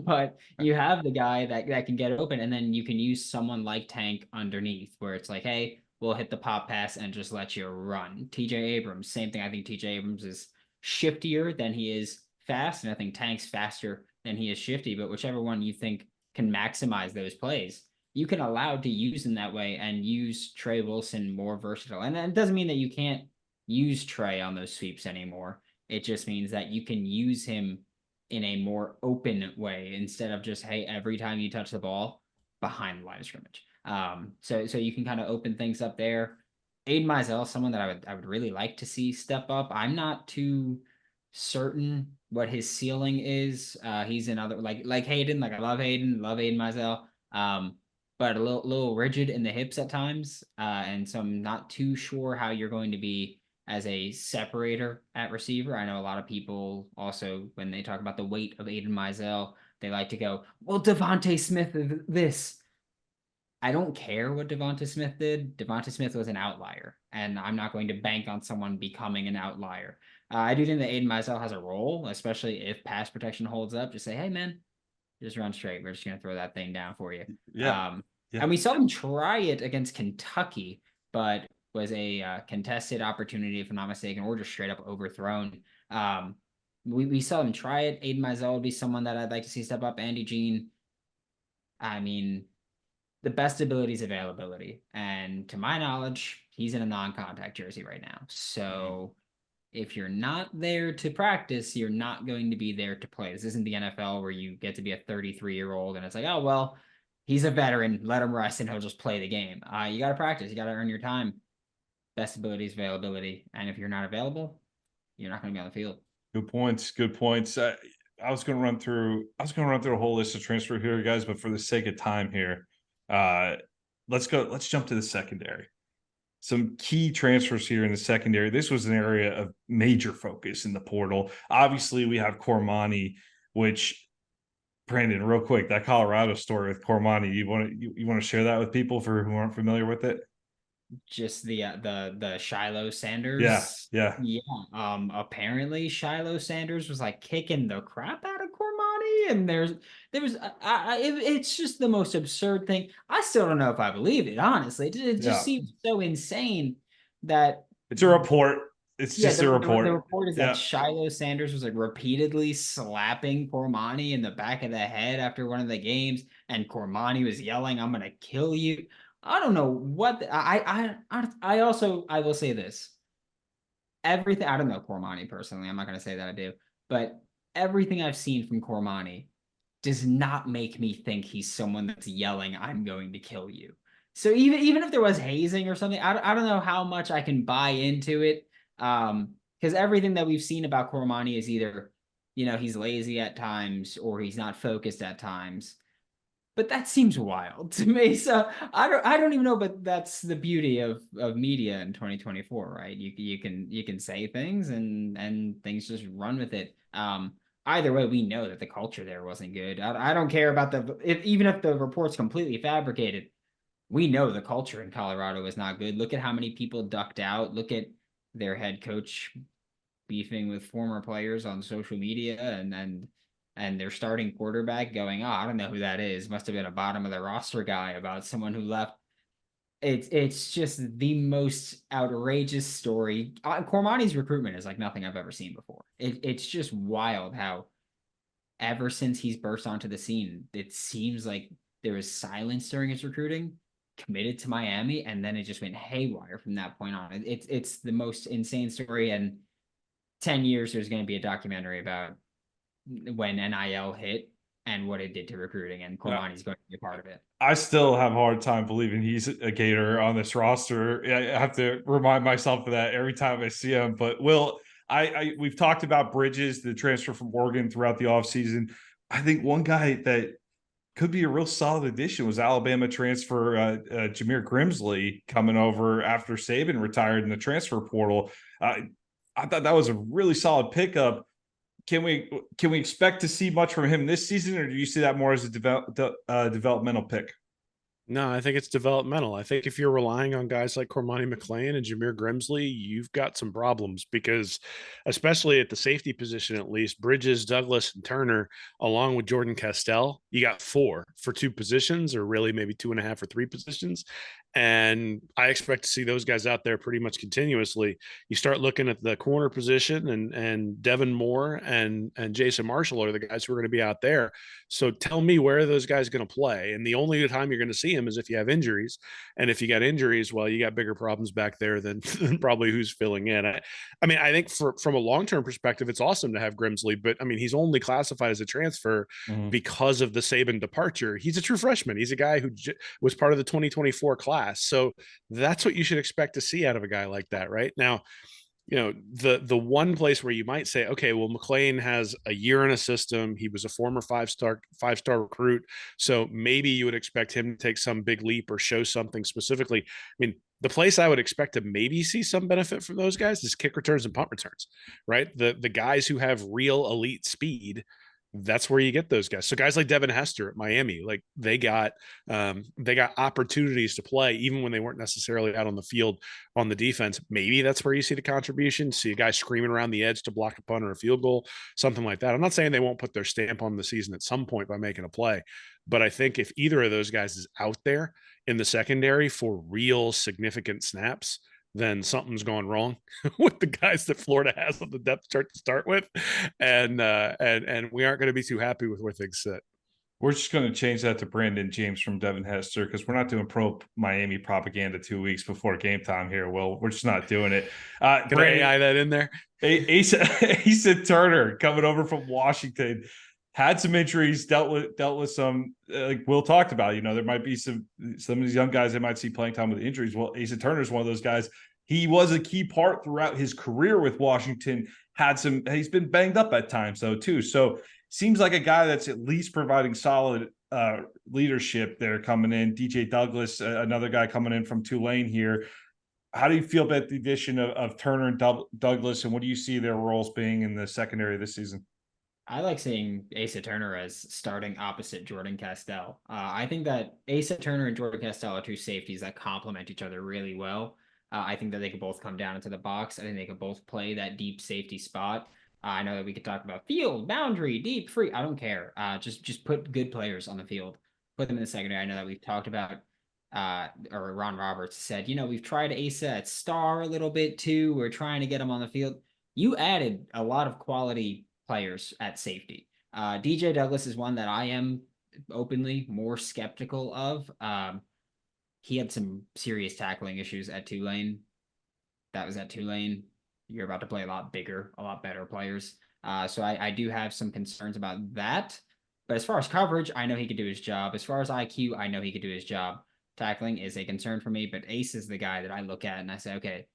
But you have the guy that can get it open, and then you can use someone like Tank underneath where it's like, hey, we'll hit the pop pass and just let you run. TJ Abrams, same thing. I think TJ Abrams is shiftier than he is fast, and I think Tank's faster than he is shifty, but whichever one you think can maximize those plays, you can allow to use in that way and use Trey Wilson more versatile. And it doesn't mean that you can't use Trey on those sweeps anymore. It just means that you can use him in a more open way instead of just, hey, every time you touch the ball behind the line of scrimmage. So you can kind of open things up there. Aiden Mizell, someone that I would really like to see step up. I'm not too certain what his ceiling is. He's another like Hayden. Like I love Hayden Mizell. But a little rigid in the hips at times. And so I'm not too sure how you're going to be as a separator at receiver. I know a lot of people also, when they talk about the weight of Aiden Mizell, they like to go, well, Devontae Smith this. I don't care what Devonta Smith did. Devonta Smith was an outlier, and I'm not going to bank on someone becoming an outlier. I do think that Aiden Mizell has a role, especially if pass protection holds up. Just say, hey, man, just run straight. We're just going to throw that thing down for you. Yeah. And we saw him try it against Kentucky, but was a contested opportunity, if I'm not mistaken, or just straight up overthrown. We saw him try it. Aiden Mizell would be someone that I'd like to see step up. Andy Jean, I mean, the best ability is availability. And to my knowledge, he's in a non-contact jersey right now. So if you're not there to practice, you're not going to be there to play. This isn't the NFL where you get to be a 33-year-old and it's like, oh, well, he's a veteran. Let him rest and he'll just play the game. You got to practice. You got to earn your time. Best ability is availability. And if you're not available, you're not going to be on the field. Good points. Good points. I was going to run through a whole list of transfer here, guys, but for the sake of time here, let's jump to the secondary. Some key transfers here in the secondary. This was an area of major focus in the portal. Obviously, we have Cormani, which, Brandon, real quick, that Colorado story with Cormani, you want to share that with people who aren't familiar with it? Just the Shiloh Sanders. Yeah. Apparently Shiloh Sanders was like kicking the crap out of Cormani, and it's just the most absurd thing. I still don't know if I believe it, honestly. It just seems so insane that it's a report. It's just a report. The report is that Shiloh Sanders was like repeatedly slapping Cormani in the back of the head after one of the games, and Cormani was yelling, "I'm gonna kill you." I don't know what I will say this. Everything, I don't know Cormani personally. I'm not going to say that I do, but everything I've seen from Cormani does not make me think he's someone that's yelling, "I'm going to kill you." So even if there was hazing or something, I don't know how much I can buy into it. Because everything that we've seen about Cormani is either, he's lazy at times or he's not focused at times. But that seems wild to me. So I don't even know, but that's the beauty of media in 2024, right? You can say things and things just run with it. Either way, we know that the culture there wasn't good. I don't care about even if the report's completely fabricated, we know the culture in Colorado is not good. Look at how many people ducked out. Look at their head coach beefing with former players on social media, and their starting quarterback going, "Oh, I don't know who that is. Must have been a bottom of the roster guy," about someone who left. It's just the most outrageous story. Cormani's recruitment is like nothing I've ever seen before. It's just wild how ever since he's burst onto the scene, it seems like there was silence during his recruiting, committed to Miami, and then it just went haywire from that point on. It's the most insane story, and 10 years there's going to be a documentary about when NIL hit and what it did to recruiting, and Cormani's going to be a part of it. I still have a hard time believing he's a Gator on this roster. I have to remind myself of that every time I see him. But Will, we've talked about Bridges, the transfer from Oregon, throughout the offseason. I think one guy that could be a real solid addition was Alabama transfer Jameer Grimsley, coming over after Saban retired in the transfer portal. I thought that was a really solid pickup. Can we expect to see much from him this season, or do you see that more as a developmental pick? No, I think it's developmental. I think if you're relying on guys like Cormani McClain and Jameer Grimsley, you've got some problems, because especially at the safety position, at least Bridges, Douglas, and Turner, along with Jordan Castell, you got 4 for 2 positions, or really maybe 2.5 or 3 positions. And I expect to see those guys out there pretty much continuously. You start looking at the corner position, and Devin Moore and Jason Marshall are the guys who are going to be out there. So tell me, where are those guys going to play? And the only time you're going to see him is if you have injuries. And if you got injuries, well, you got bigger problems back there than probably who's filling in. I mean, I think from a long-term perspective, it's awesome to have Grimsley, but I mean, he's only classified as a transfer because of the Saban departure. He's a true freshman. He's a guy who was part of the 2024 class. So that's what you should expect to see out of a guy like that right now. The one place where you might say, okay, well, McClain has a year in a system. He was a former five-star recruit. So maybe you would expect him to take some big leap or show something specifically. I mean, the place I would expect to maybe see some benefit from those guys is kick returns and punt returns, right? The guys who have real elite speed, that's where you get those guys. So guys like Devin Hester at Miami, like they got opportunities to play even when they weren't necessarily out on the field on the defense. Maybe that's where you see the contribution. See a guy screaming around the edge to block a punt or a field goal, something like that. I'm not saying they won't put their stamp on the season at some point by making a play, but I think if either of those guys is out there in the secondary for real significant snaps, then something's gone wrong with the guys that Florida has on the depth chart to start with, and we aren't going to be too happy with where things sit. We're just going to change that to Brandon James from Devin Hester, because we're not doing pro Miami propaganda 2 weeks before game time here. Well, we're just not doing it. Can Brandon, I AI that in there? Asa Turner coming over from Washington, had some injuries, dealt with some, like Will talked about. There might be some of these young guys that might see playing time with injuries. Well, Asa Turner is one of those guys. He was a key part throughout his career with Washington. He's been banged up at times though too. So seems like a guy that's at least providing solid leadership there coming in. DJ Douglas, another guy coming in from Tulane here. How do you feel about the addition of Turner and Douglas, and what do you see their roles being in the secondary this season? I like seeing Asa Turner as starting opposite Jordan Castell. I think that Asa Turner and Jordan Castell are 2 safeties that complement each other really well. I think that they could both come down into the box. I think they could both play that deep safety spot. I know that we could talk about field, boundary, deep, free. I don't care. Just put good players on the field. Put them in the secondary. I know that we've talked about, or Ron Roberts said, we've tried Asa at star a little bit too. We're trying to get him on the field. You added a lot of quality players at safety. DJ Douglas is one that I am openly more skeptical of. He had some serious tackling issues at Tulane. That was at Tulane. You're about to play a lot bigger, a lot better players. So I do have some concerns about that. But as far as coverage, I know he could do his job. As far as IQ, I know he could do his job. tackling is a concern for me, but Ace is the guy that I look at and I say, okay,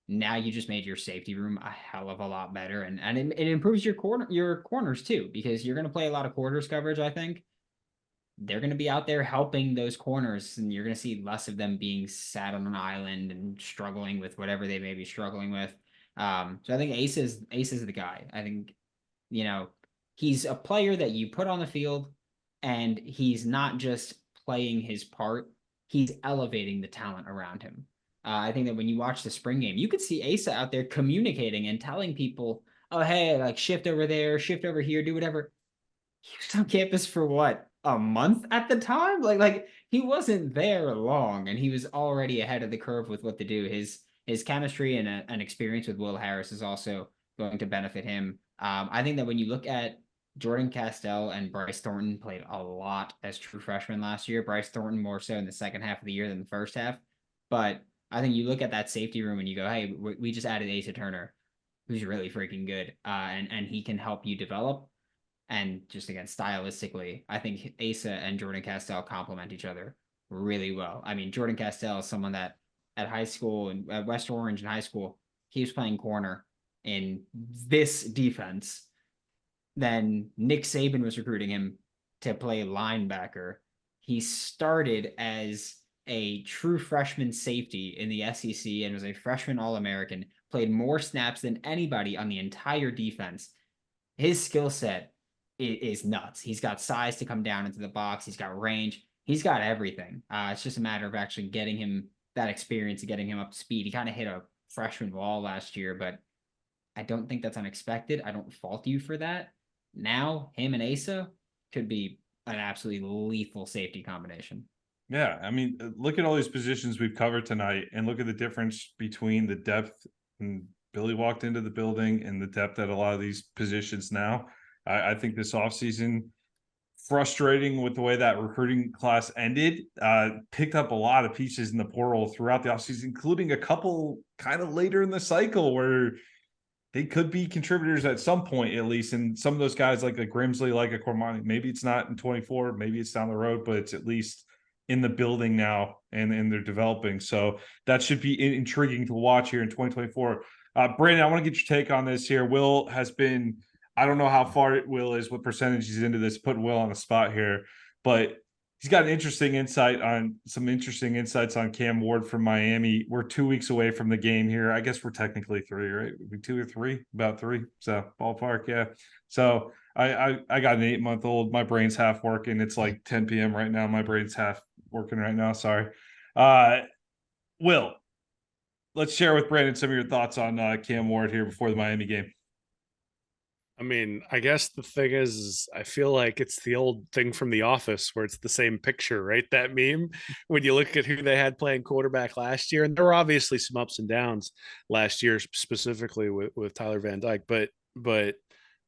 now you just made your safety room a hell of a lot better, and it improves your corners too, because you're going to play a lot of quarters coverage. I think they're going to be out there helping those corners, and you're going to see less of them being sat on an island and struggling with whatever they may be struggling with. So I think Ace is the guy. I think, you know, he's a player that you put on the field, and he's not just playing his part, he's elevating the talent around him. I think that when you watch the spring game, you could see Asa out there communicating and telling people, oh, hey, like shift over there, shift over here, do whatever. He was on campus for what, a month at the time? Like he wasn't there long, and he was already ahead of the curve with what to do. His chemistry and an experience with Will Harris is also going to benefit him. I think that when you look at Jordan Castell and Bryce Thornton played a lot as true freshmen last year. Bryce Thornton more so in the second half of the year than the first half. But I think you look at that safety room and you go, hey, we just added Asa Turner, who's really freaking good, and he can help you develop. And just again, stylistically, I think Asa and Jordan Castell complement each other really well. I mean, Jordan Castell is someone that at high school and at West Orange in high school, he was playing corner in this defense. Then Nick Saban was recruiting him to play linebacker. He started as a true freshman safety in the SEC and was a freshman All-American, played more snaps than anybody on the entire defense. His skill set is nuts. He's got size to come down into the box. He's got range. He's got everything. It's just a matter of actually getting him that experience and getting him up to speed. He kind of hit a freshman wall last year, but I don't think that's unexpected. I don't fault you for that. Now, him and Asa could be an absolutely lethal safety combination. Yeah, I mean, look at all these positions we've covered tonight, and look at the difference between the depth and Billy walked into the building and the depth at a lot of these positions now. I think this offseason, frustrating with the way that recruiting class ended, picked up a lot of pieces in the portal throughout the offseason, including a couple kind of later in the cycle where they could be contributors at some point, at least. And some of those guys like a Grimsley, like a Cormani, maybe it's not in 24, maybe it's down the road, but it's at least in the building now and they're developing. So that should be intriguing to watch here in 2024. Brandon, I want to get your take on this here. Will has been, I don't know how far Will is, what percentage he's into this, putting Will on the spot here, but he's got an interesting insight on some interesting insights on Cam Ward from Miami. We're 2 weeks away from the game here. I guess we're technically 3, right? We 2 or 3, about 3. So ballpark, yeah. So I got an 8-month-old. My brain's half working. It's like 10 p.m. right now. My brain's half working right now. Sorry. Will, let's share with Brandon some of your thoughts on Cam Ward here before the Miami game. I mean, I guess the thing is I feel like it's the old thing from The Office where it's the same picture, right? That meme, when you look at who they had playing quarterback last year, and there were obviously some ups and downs last year, specifically with Tyler Van Dyke, but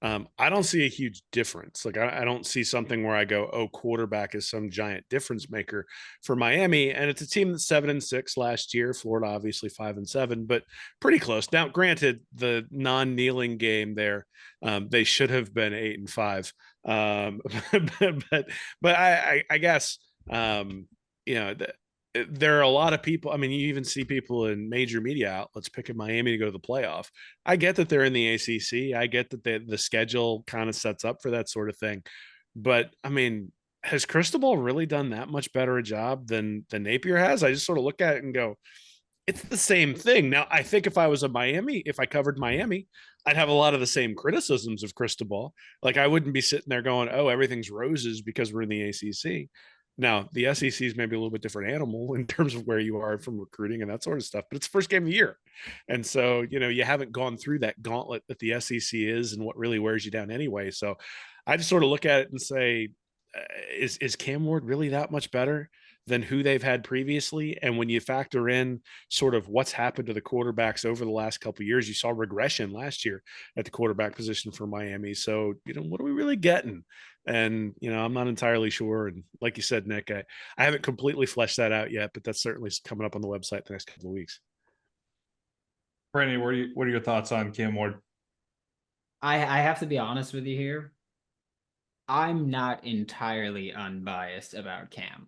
I don't see a huge difference. Like I don't see something where I go, oh, quarterback is some giant difference maker for Miami. And it's a team that's 7-6 last year. Florida, obviously 5-7, but pretty close. Now, granted, the non-kneeling game there, they should have been 8-5. But I guess, you know, there are a lot of people. I mean, you even see people in major media outlets picking Miami to go to the playoff. I get that they're in the ACC. I get that the schedule kind of sets up for that sort of thing. But I mean, has Cristobal really done that much better a job than Napier has? I just sort of look at it and go, it's the same thing. Now, I think if I was if I covered Miami, I'd have a lot of the same criticisms of Cristobal. Like I wouldn't be sitting there going, oh, everything's roses because we're in the ACC. Now, the SEC is maybe a little bit different animal in terms of where you are from recruiting and that sort of stuff, but it's the first game of the year. And so, you know, you haven't gone through that gauntlet that the SEC is and what really wears you down anyway. So I just sort of look at it and say, is Cam Ward really that much better than who they've had previously? And when you factor in sort of what's happened to the quarterbacks over the last couple of years, you saw regression last year at the quarterback position for Miami. So, you know, what are we really getting? And, you know, I'm not entirely sure. And like you said, Nick, I haven't completely fleshed that out yet, but that's certainly coming up on the website the next couple of weeks. Brandon, what are your thoughts on Cam Ward? I have to be honest with you here. I'm not entirely unbiased about Cam.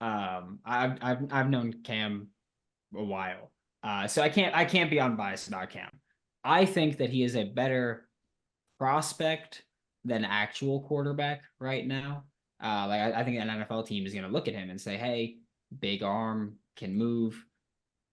I've known Cam a while, so I can't be unbiased about Cam. I think that he is a better prospect than actual quarterback right now. I think an NFL team is going to look at him and say, "Hey, big arm, can move.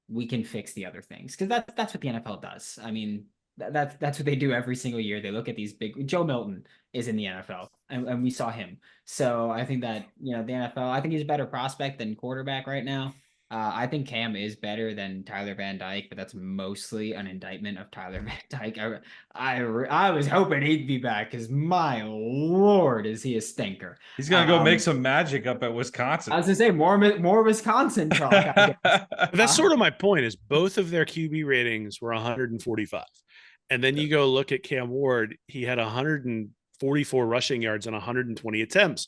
We can fix the other things," because that's what the NFL does. I mean, that's what they do every single year. They look at these big. Joe Milton is in the NFL, and we saw him. So I think that the NFL. I think he's a better prospect than quarterback right now. I think Cam is better than Tyler Van Dyke, but that's mostly an indictment of Tyler Van Dyke. I was hoping he'd be back because my lord, is he a stinker? He's gonna go make some magic up at Wisconsin. I was gonna say more Wisconsin talk, I guess. But that's sort of my point is both of their QB ratings were 145. And then you go look at Cam Ward, he had 144 rushing yards and 120 attempts.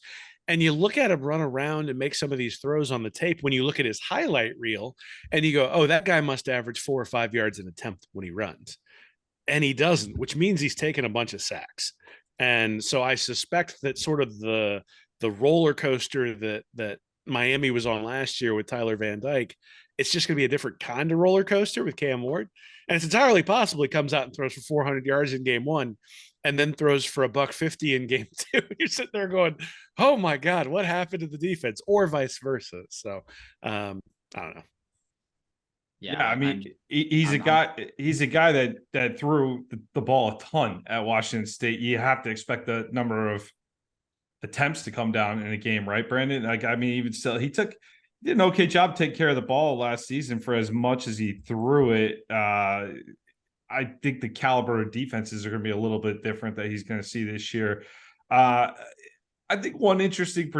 And you look at him run around and make some of these throws on the tape when you look at his highlight reel and you go, oh, that guy must average 4 or 5 yards an attempt when he runs. And he doesn't, which means he's taken a bunch of sacks. And so I suspect that sort of the roller coaster that Miami was on last year with Tyler Van Dyke, it's just going to be a different kind of roller coaster with Cam Ward. And it's entirely possible he comes out and throws for 400 yards in game one and then throws for $150 in game two. You're sitting there going, oh my God, what happened to the defense? Or vice versa. So I don't know. Yeah, I mean, he's a guy. He's a guy that threw the ball a ton at Washington State. You have to expect the number of attempts to come down in a game, right, Brandon? Like, I mean, even still, he did an okay job taking care of the ball last season for as much as he threw it. I think the caliber of defenses are going to be a little bit different that he's going to see this year. I think one interesting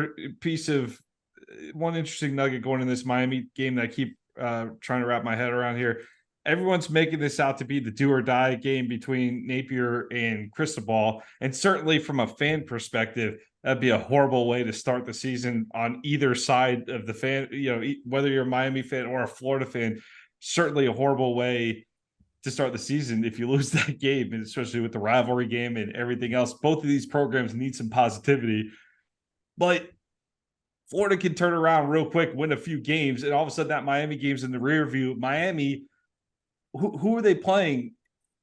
nugget going in this Miami game that I keep trying to wrap my head around here. Everyone's making this out to be the do or die game between Napier and Cristobal. And certainly from a fan perspective, that'd be a horrible way to start the season on either side of the fan, whether you're a Miami fan or a Florida fan, certainly a horrible way to start the season if you lose that game, and especially with the rivalry game and everything else. Both of these programs need some positivity, but Florida can turn around real quick, win a few games, and all of a sudden that Miami game's in the rear view. Miami, who are they playing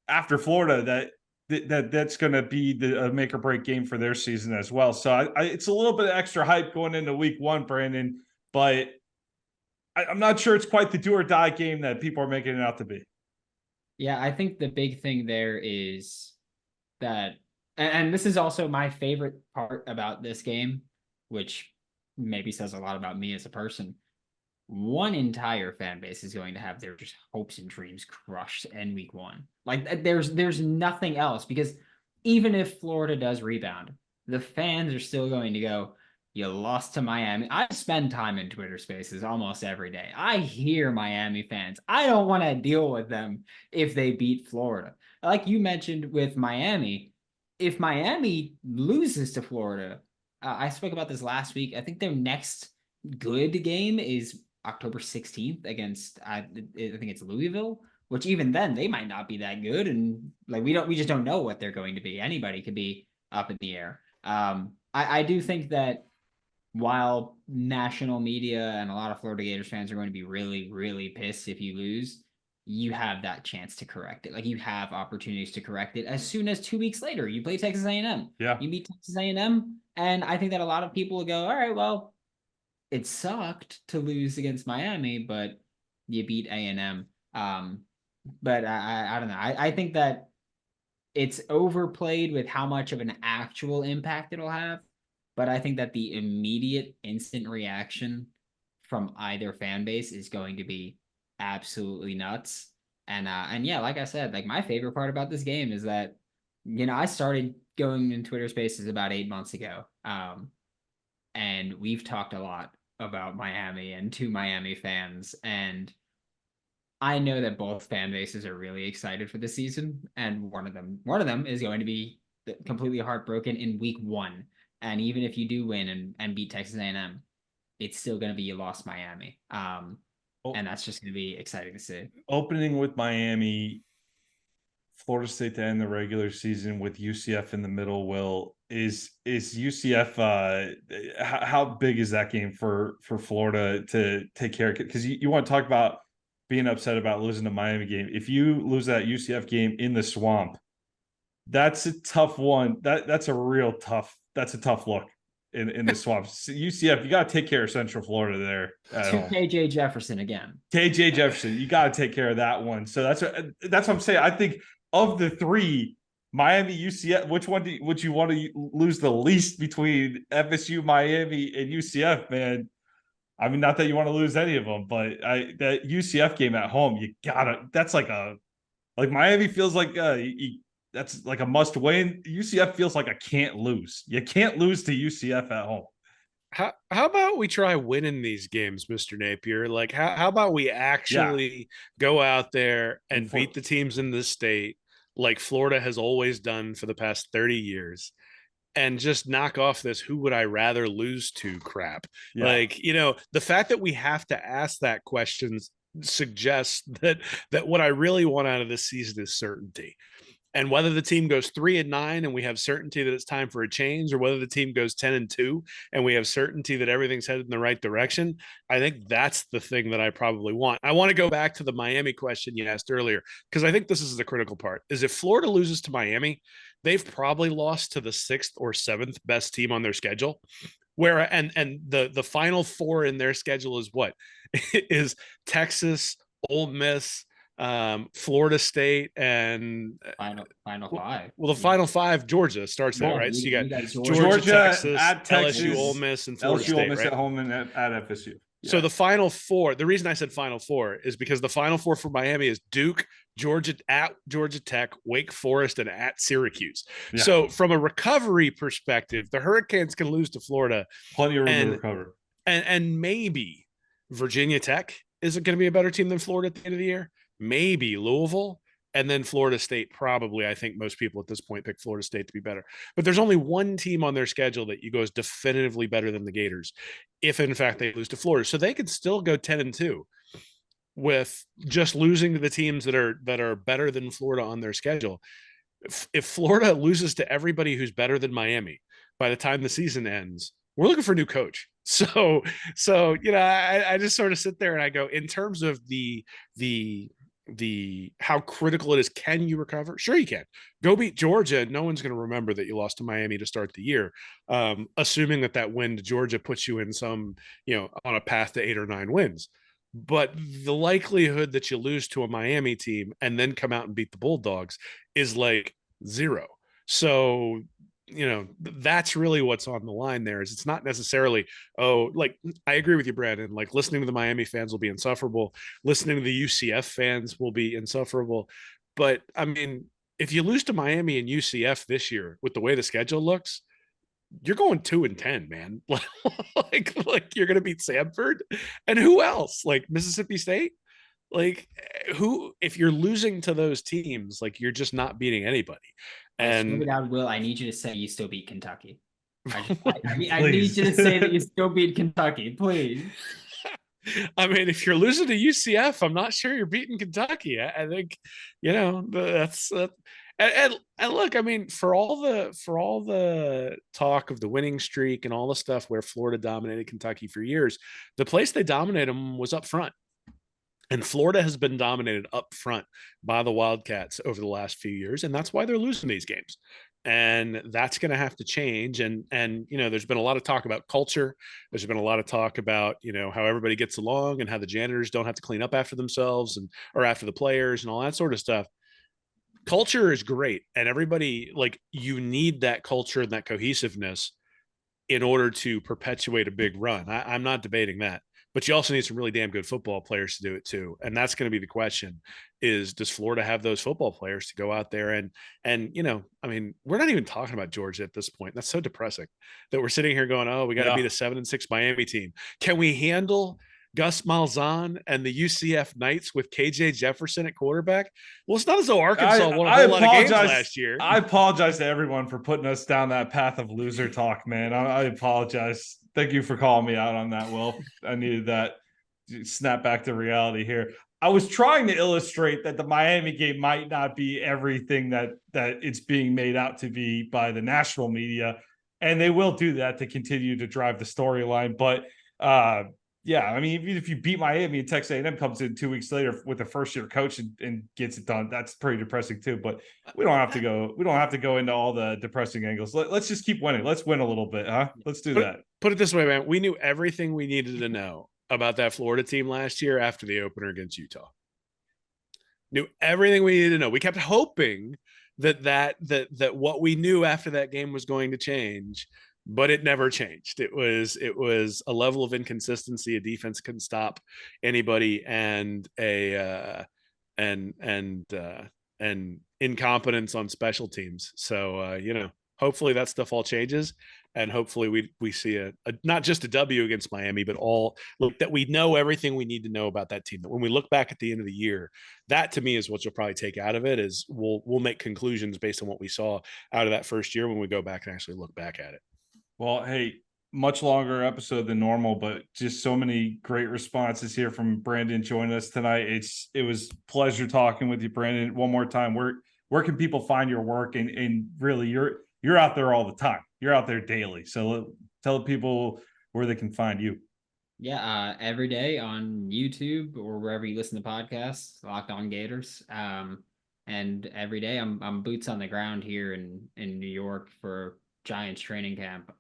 after Florida that's going to be the make or break game for their season as well? So it's a little bit of extra hype going into week one, Brandon, but I'm not sure it's quite the do or die game that people are making it out to be. Yeah, I think the big thing there is that, and this is also my favorite part about this game, which maybe says a lot about me as a person. One entire fan base is going to have their just hopes and dreams crushed in week one. Like there's nothing else, because even if Florida does rebound, the fans are still going to go, you lost to Miami. I spend time in Twitter spaces almost every day. I hear Miami fans. I don't want to deal with them if they beat Florida. Like you mentioned with Miami, if Miami loses to Florida, I spoke about this last week. I think their next good game is October 16th against I think it's Louisville, which even then they might not be that good, and like we just don't know what they're going to be. Anybody could be up in the air. I do think that while national media and a lot of Florida Gators fans are going to be really, really pissed if you lose, you have that chance to correct it. Like you have opportunities to correct it as soon as 2 weeks later. You play Texas A&M. Yeah. You beat Texas A&M. And I think that a lot of people will go, all right, well, it sucked to lose against Miami, but you beat A&M. But I don't know. I think that it's overplayed with how much of an actual impact it'll have. But I think that the immediate instant reaction from either fan base is going to be absolutely nuts. And yeah, like I said, like my favorite part about this game is that, I started going in Twitter spaces about 8 months ago. And we've talked a lot about Miami and two Miami fans. And I know that both fan bases are really excited for the season. And one of them is going to be completely heartbroken in week one. And even if you do win and beat Texas A&M, it's still going to be you lost Miami. And that's just going to be exciting to see. Opening with Miami, Florida State to end the regular season with UCF in the middle. Will is UCF? How big is that game for Florida to take care of? Because you want to talk about being upset about losing the Miami game. If you lose that UCF game in the swamp, that's a tough one. That's a real tough. That's a tough look in the swamp. So UCF, you got to take care of Central Florida there at To home. KJ Jefferson again. KJ Jefferson, you got to take care of that one. So that's what I'm saying. I think of the three, Miami, UCF, which one would you want to lose the least between FSU, Miami, and UCF, man? I mean, not that you want to lose any of them, but that UCF game at home, you gotta. That's like Miami feels like that's like a must win. UCF feels like a can't lose. You can't lose to UCF at home. How about we try winning these games, Mr. Napier? Like, how about we actually go out there and beat the teams in this state like Florida has always done for the past 30 years and just knock off this who would I rather lose to crap? Yeah. Like, the fact that we have to ask that question suggests that what I really want out of this season is certainty. And whether the team goes 3-9 and we have certainty that it's time for a change, or whether the team goes 10-2 and we have certainty that everything's headed in the right direction, I think that's the thing that I probably want. I want to go back to the Miami question you asked earlier, because I think this is the critical part, is if Florida loses to Miami, they've probably lost to the 6th or 7th best team on their schedule. Where and the final 4 in their schedule is what? Is Texas, Ole Miss, Florida State, and final 5. Well, the final 5, Georgia starts that, right? So you got Georgia, Texas, at Texas, LSU, Ole Miss, and Florida LSU, State, Ole Miss right? at home and at FSU. Yeah. So the final 4, the reason I said final 4 is because the final 4 for Miami is Duke, Georgia at Georgia Tech, Wake Forest, and at Syracuse. Yeah. So from a recovery perspective, the Hurricanes can lose to Florida. Plenty of room to recover. And maybe Virginia Tech is going to be a better team than Florida at the end of the year. Maybe Louisville, and then Florida State. Probably, I think most people at this point pick Florida State to be better. But there's only one team on their schedule that you go is definitively better than the Gators, if in fact they lose to Florida. So they could still go 10-2 with just losing to the teams that are better than Florida on their schedule. If Florida loses to everybody who's better than Miami by the time the season ends, we're looking for a new coach. So I just sort of sit there and I go, in terms of the how critical it is, can you recover? Sure you can. Go beat Georgia. No one's going to remember that you lost to Miami to start the year, assuming that win to Georgia puts you in some, on a path to 8 or 9 wins. But the likelihood that you lose to a Miami team and then come out and beat the Bulldogs is like 0. So that's really what's on the line there. Is it's not necessarily, like, I agree with you, Brandon, like listening to the Miami fans will be insufferable, listening to the UCF fans will be insufferable. But I mean, if you lose to Miami and UCF this year with the way the schedule looks, you're going 2-10, man. like you're going to beat Samford and who else? Like Mississippi State? Like who, if you're losing to those teams, like you're just not beating anybody. And Will, I need you to say you still beat Kentucky. I need you to say that you still beat Kentucky, please. I mean, if you're losing to UCF, I'm not sure you're beating Kentucky. I think, that's and look, I mean, for all the talk of the winning streak and all the stuff where Florida dominated Kentucky for years, the place they dominated them was up front. And Florida has been dominated up front by the Wildcats over the last few years, and that's why they're losing these games. And that's going to have to change. And there's been a lot of talk about culture. There's been a lot of talk about, how everybody gets along and how the janitors don't have to clean up after themselves or after the players and all that sort of stuff. Culture is great. And everybody, like, you need that culture and that cohesiveness in order to perpetuate a big run. I'm not debating that. But you also need some really damn good football players to do it too. And that's going to be the question is, does Florida have those football players to go out there and I mean, we're not even talking about Georgia at this point. That's so depressing that we're sitting here going, oh, we got to beat a 7-6 Miami team. Can we handle Gus Malzahn and the UCF Knights with KJ Jefferson at quarterback? Well, it's not as though Arkansas won a whole lot of games last year. I apologize to everyone for putting us down that path of loser talk, man. I apologize. Thank you for calling me out on that, Will. I needed that snap back to reality here. I was trying to illustrate that the Miami game might not be everything that it's being made out to be by the national media, and they will do that to continue to drive the storyline. But yeah, I mean, even if you beat Miami and Texas A&M comes in 2 weeks later with a first-year coach and gets it done, that's pretty depressing too. But we don't have to go. We don't have to go into all the depressing angles. Let's just keep winning. Let's win a little bit, huh? Let's do that. Put it this way, man. We knew everything we needed to know about that Florida team last year after the opener against Utah. Knew everything we needed to know. We kept hoping that what we knew after that game was going to change, but it never changed. It was a level of inconsistency. A defense couldn't stop anybody, and and incompetence on special teams. So hopefully that stuff all changes, and hopefully we see a not just a W against Miami, but that we know everything we need to know about that team. That when we look back at the end of the year, that to me is what you'll probably take out of it. Is we'll make conclusions based on what we saw out of that first year when we go back and actually look back at it. Well, hey, much longer episode than normal, but just so many great responses here from Brandon joining us tonight. It was a pleasure talking with you, Brandon. One more time, where can people find your work? And really, you're out there all the time. You're out there daily. So tell people where they can find you. Yeah, every day on YouTube or wherever you listen to podcasts, Locked On Gators. And every day I'm boots on the ground here in New York for Giants training camp,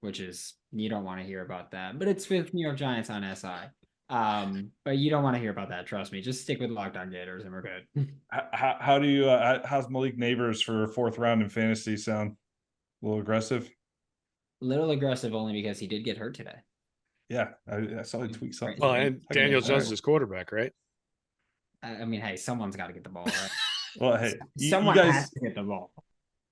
which is, you don't want to hear about that, but it's with New York Giants on SI. But you don't want to hear about that. Trust me. Just stick with Locked On Gators and we're good. How do you? How's Malik Neighbors for 4th round in fantasy sound? A little aggressive. A little aggressive only because he did get hurt today. Yeah, I saw he tweet something. Well, and Daniel Jones is his quarterback, right? I mean, hey, someone's got to get the ball, right? Well, hey, someone you guys has to get the ball.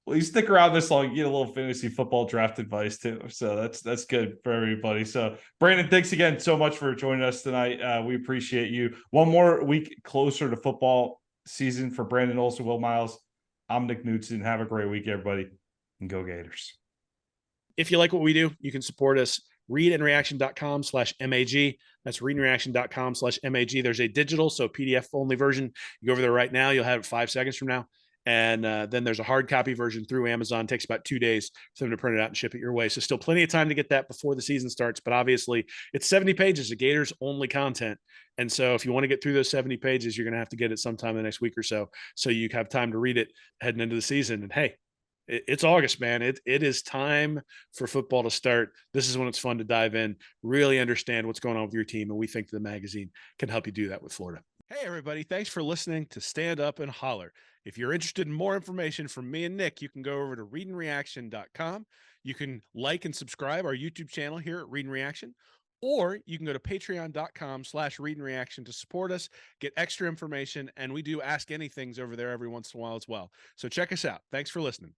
Well, you stick around this long, you get a little fantasy football draft advice too. So that's good for everybody. So Brandon, thanks again so much for joining us tonight. We appreciate you. One more week closer to football season for Brandon Olsen, Will Miles. I'm Nick Knudsen. Have a great week, everybody, and go Gators. If you like what we do, you can support us. readandreaction.com/MAG. That's readandreaction.com/MAG. There's a digital, so PDF only version. You go over there right now. You'll have it 5 seconds from now. And then there's a hard copy version through Amazon. It takes about 2 days for them to print it out and ship it your way. So still plenty of time to get that before the season starts. But obviously, it's 70 pages of Gators only content. And so if you want to get through those 70 pages, you're going to have to get it sometime in the next week or so you have time to read it heading into the season. And hey, it's August, man. It is time for football to start. This is when it's fun to dive in, really understand what's going on with your team. And we think the magazine can help you do that with Florida. Hey, everybody. Thanks for listening to Stand Up and Holler. If you're interested in more information from me and Nick, you can go over to readandreaction.com. You can like and subscribe our YouTube channel here at Read and Reaction, or you can go to patreon.com/readandreaction to support us, get extra information, and we do Ask Anythings over there every once in a while as well. So check us out. Thanks for listening.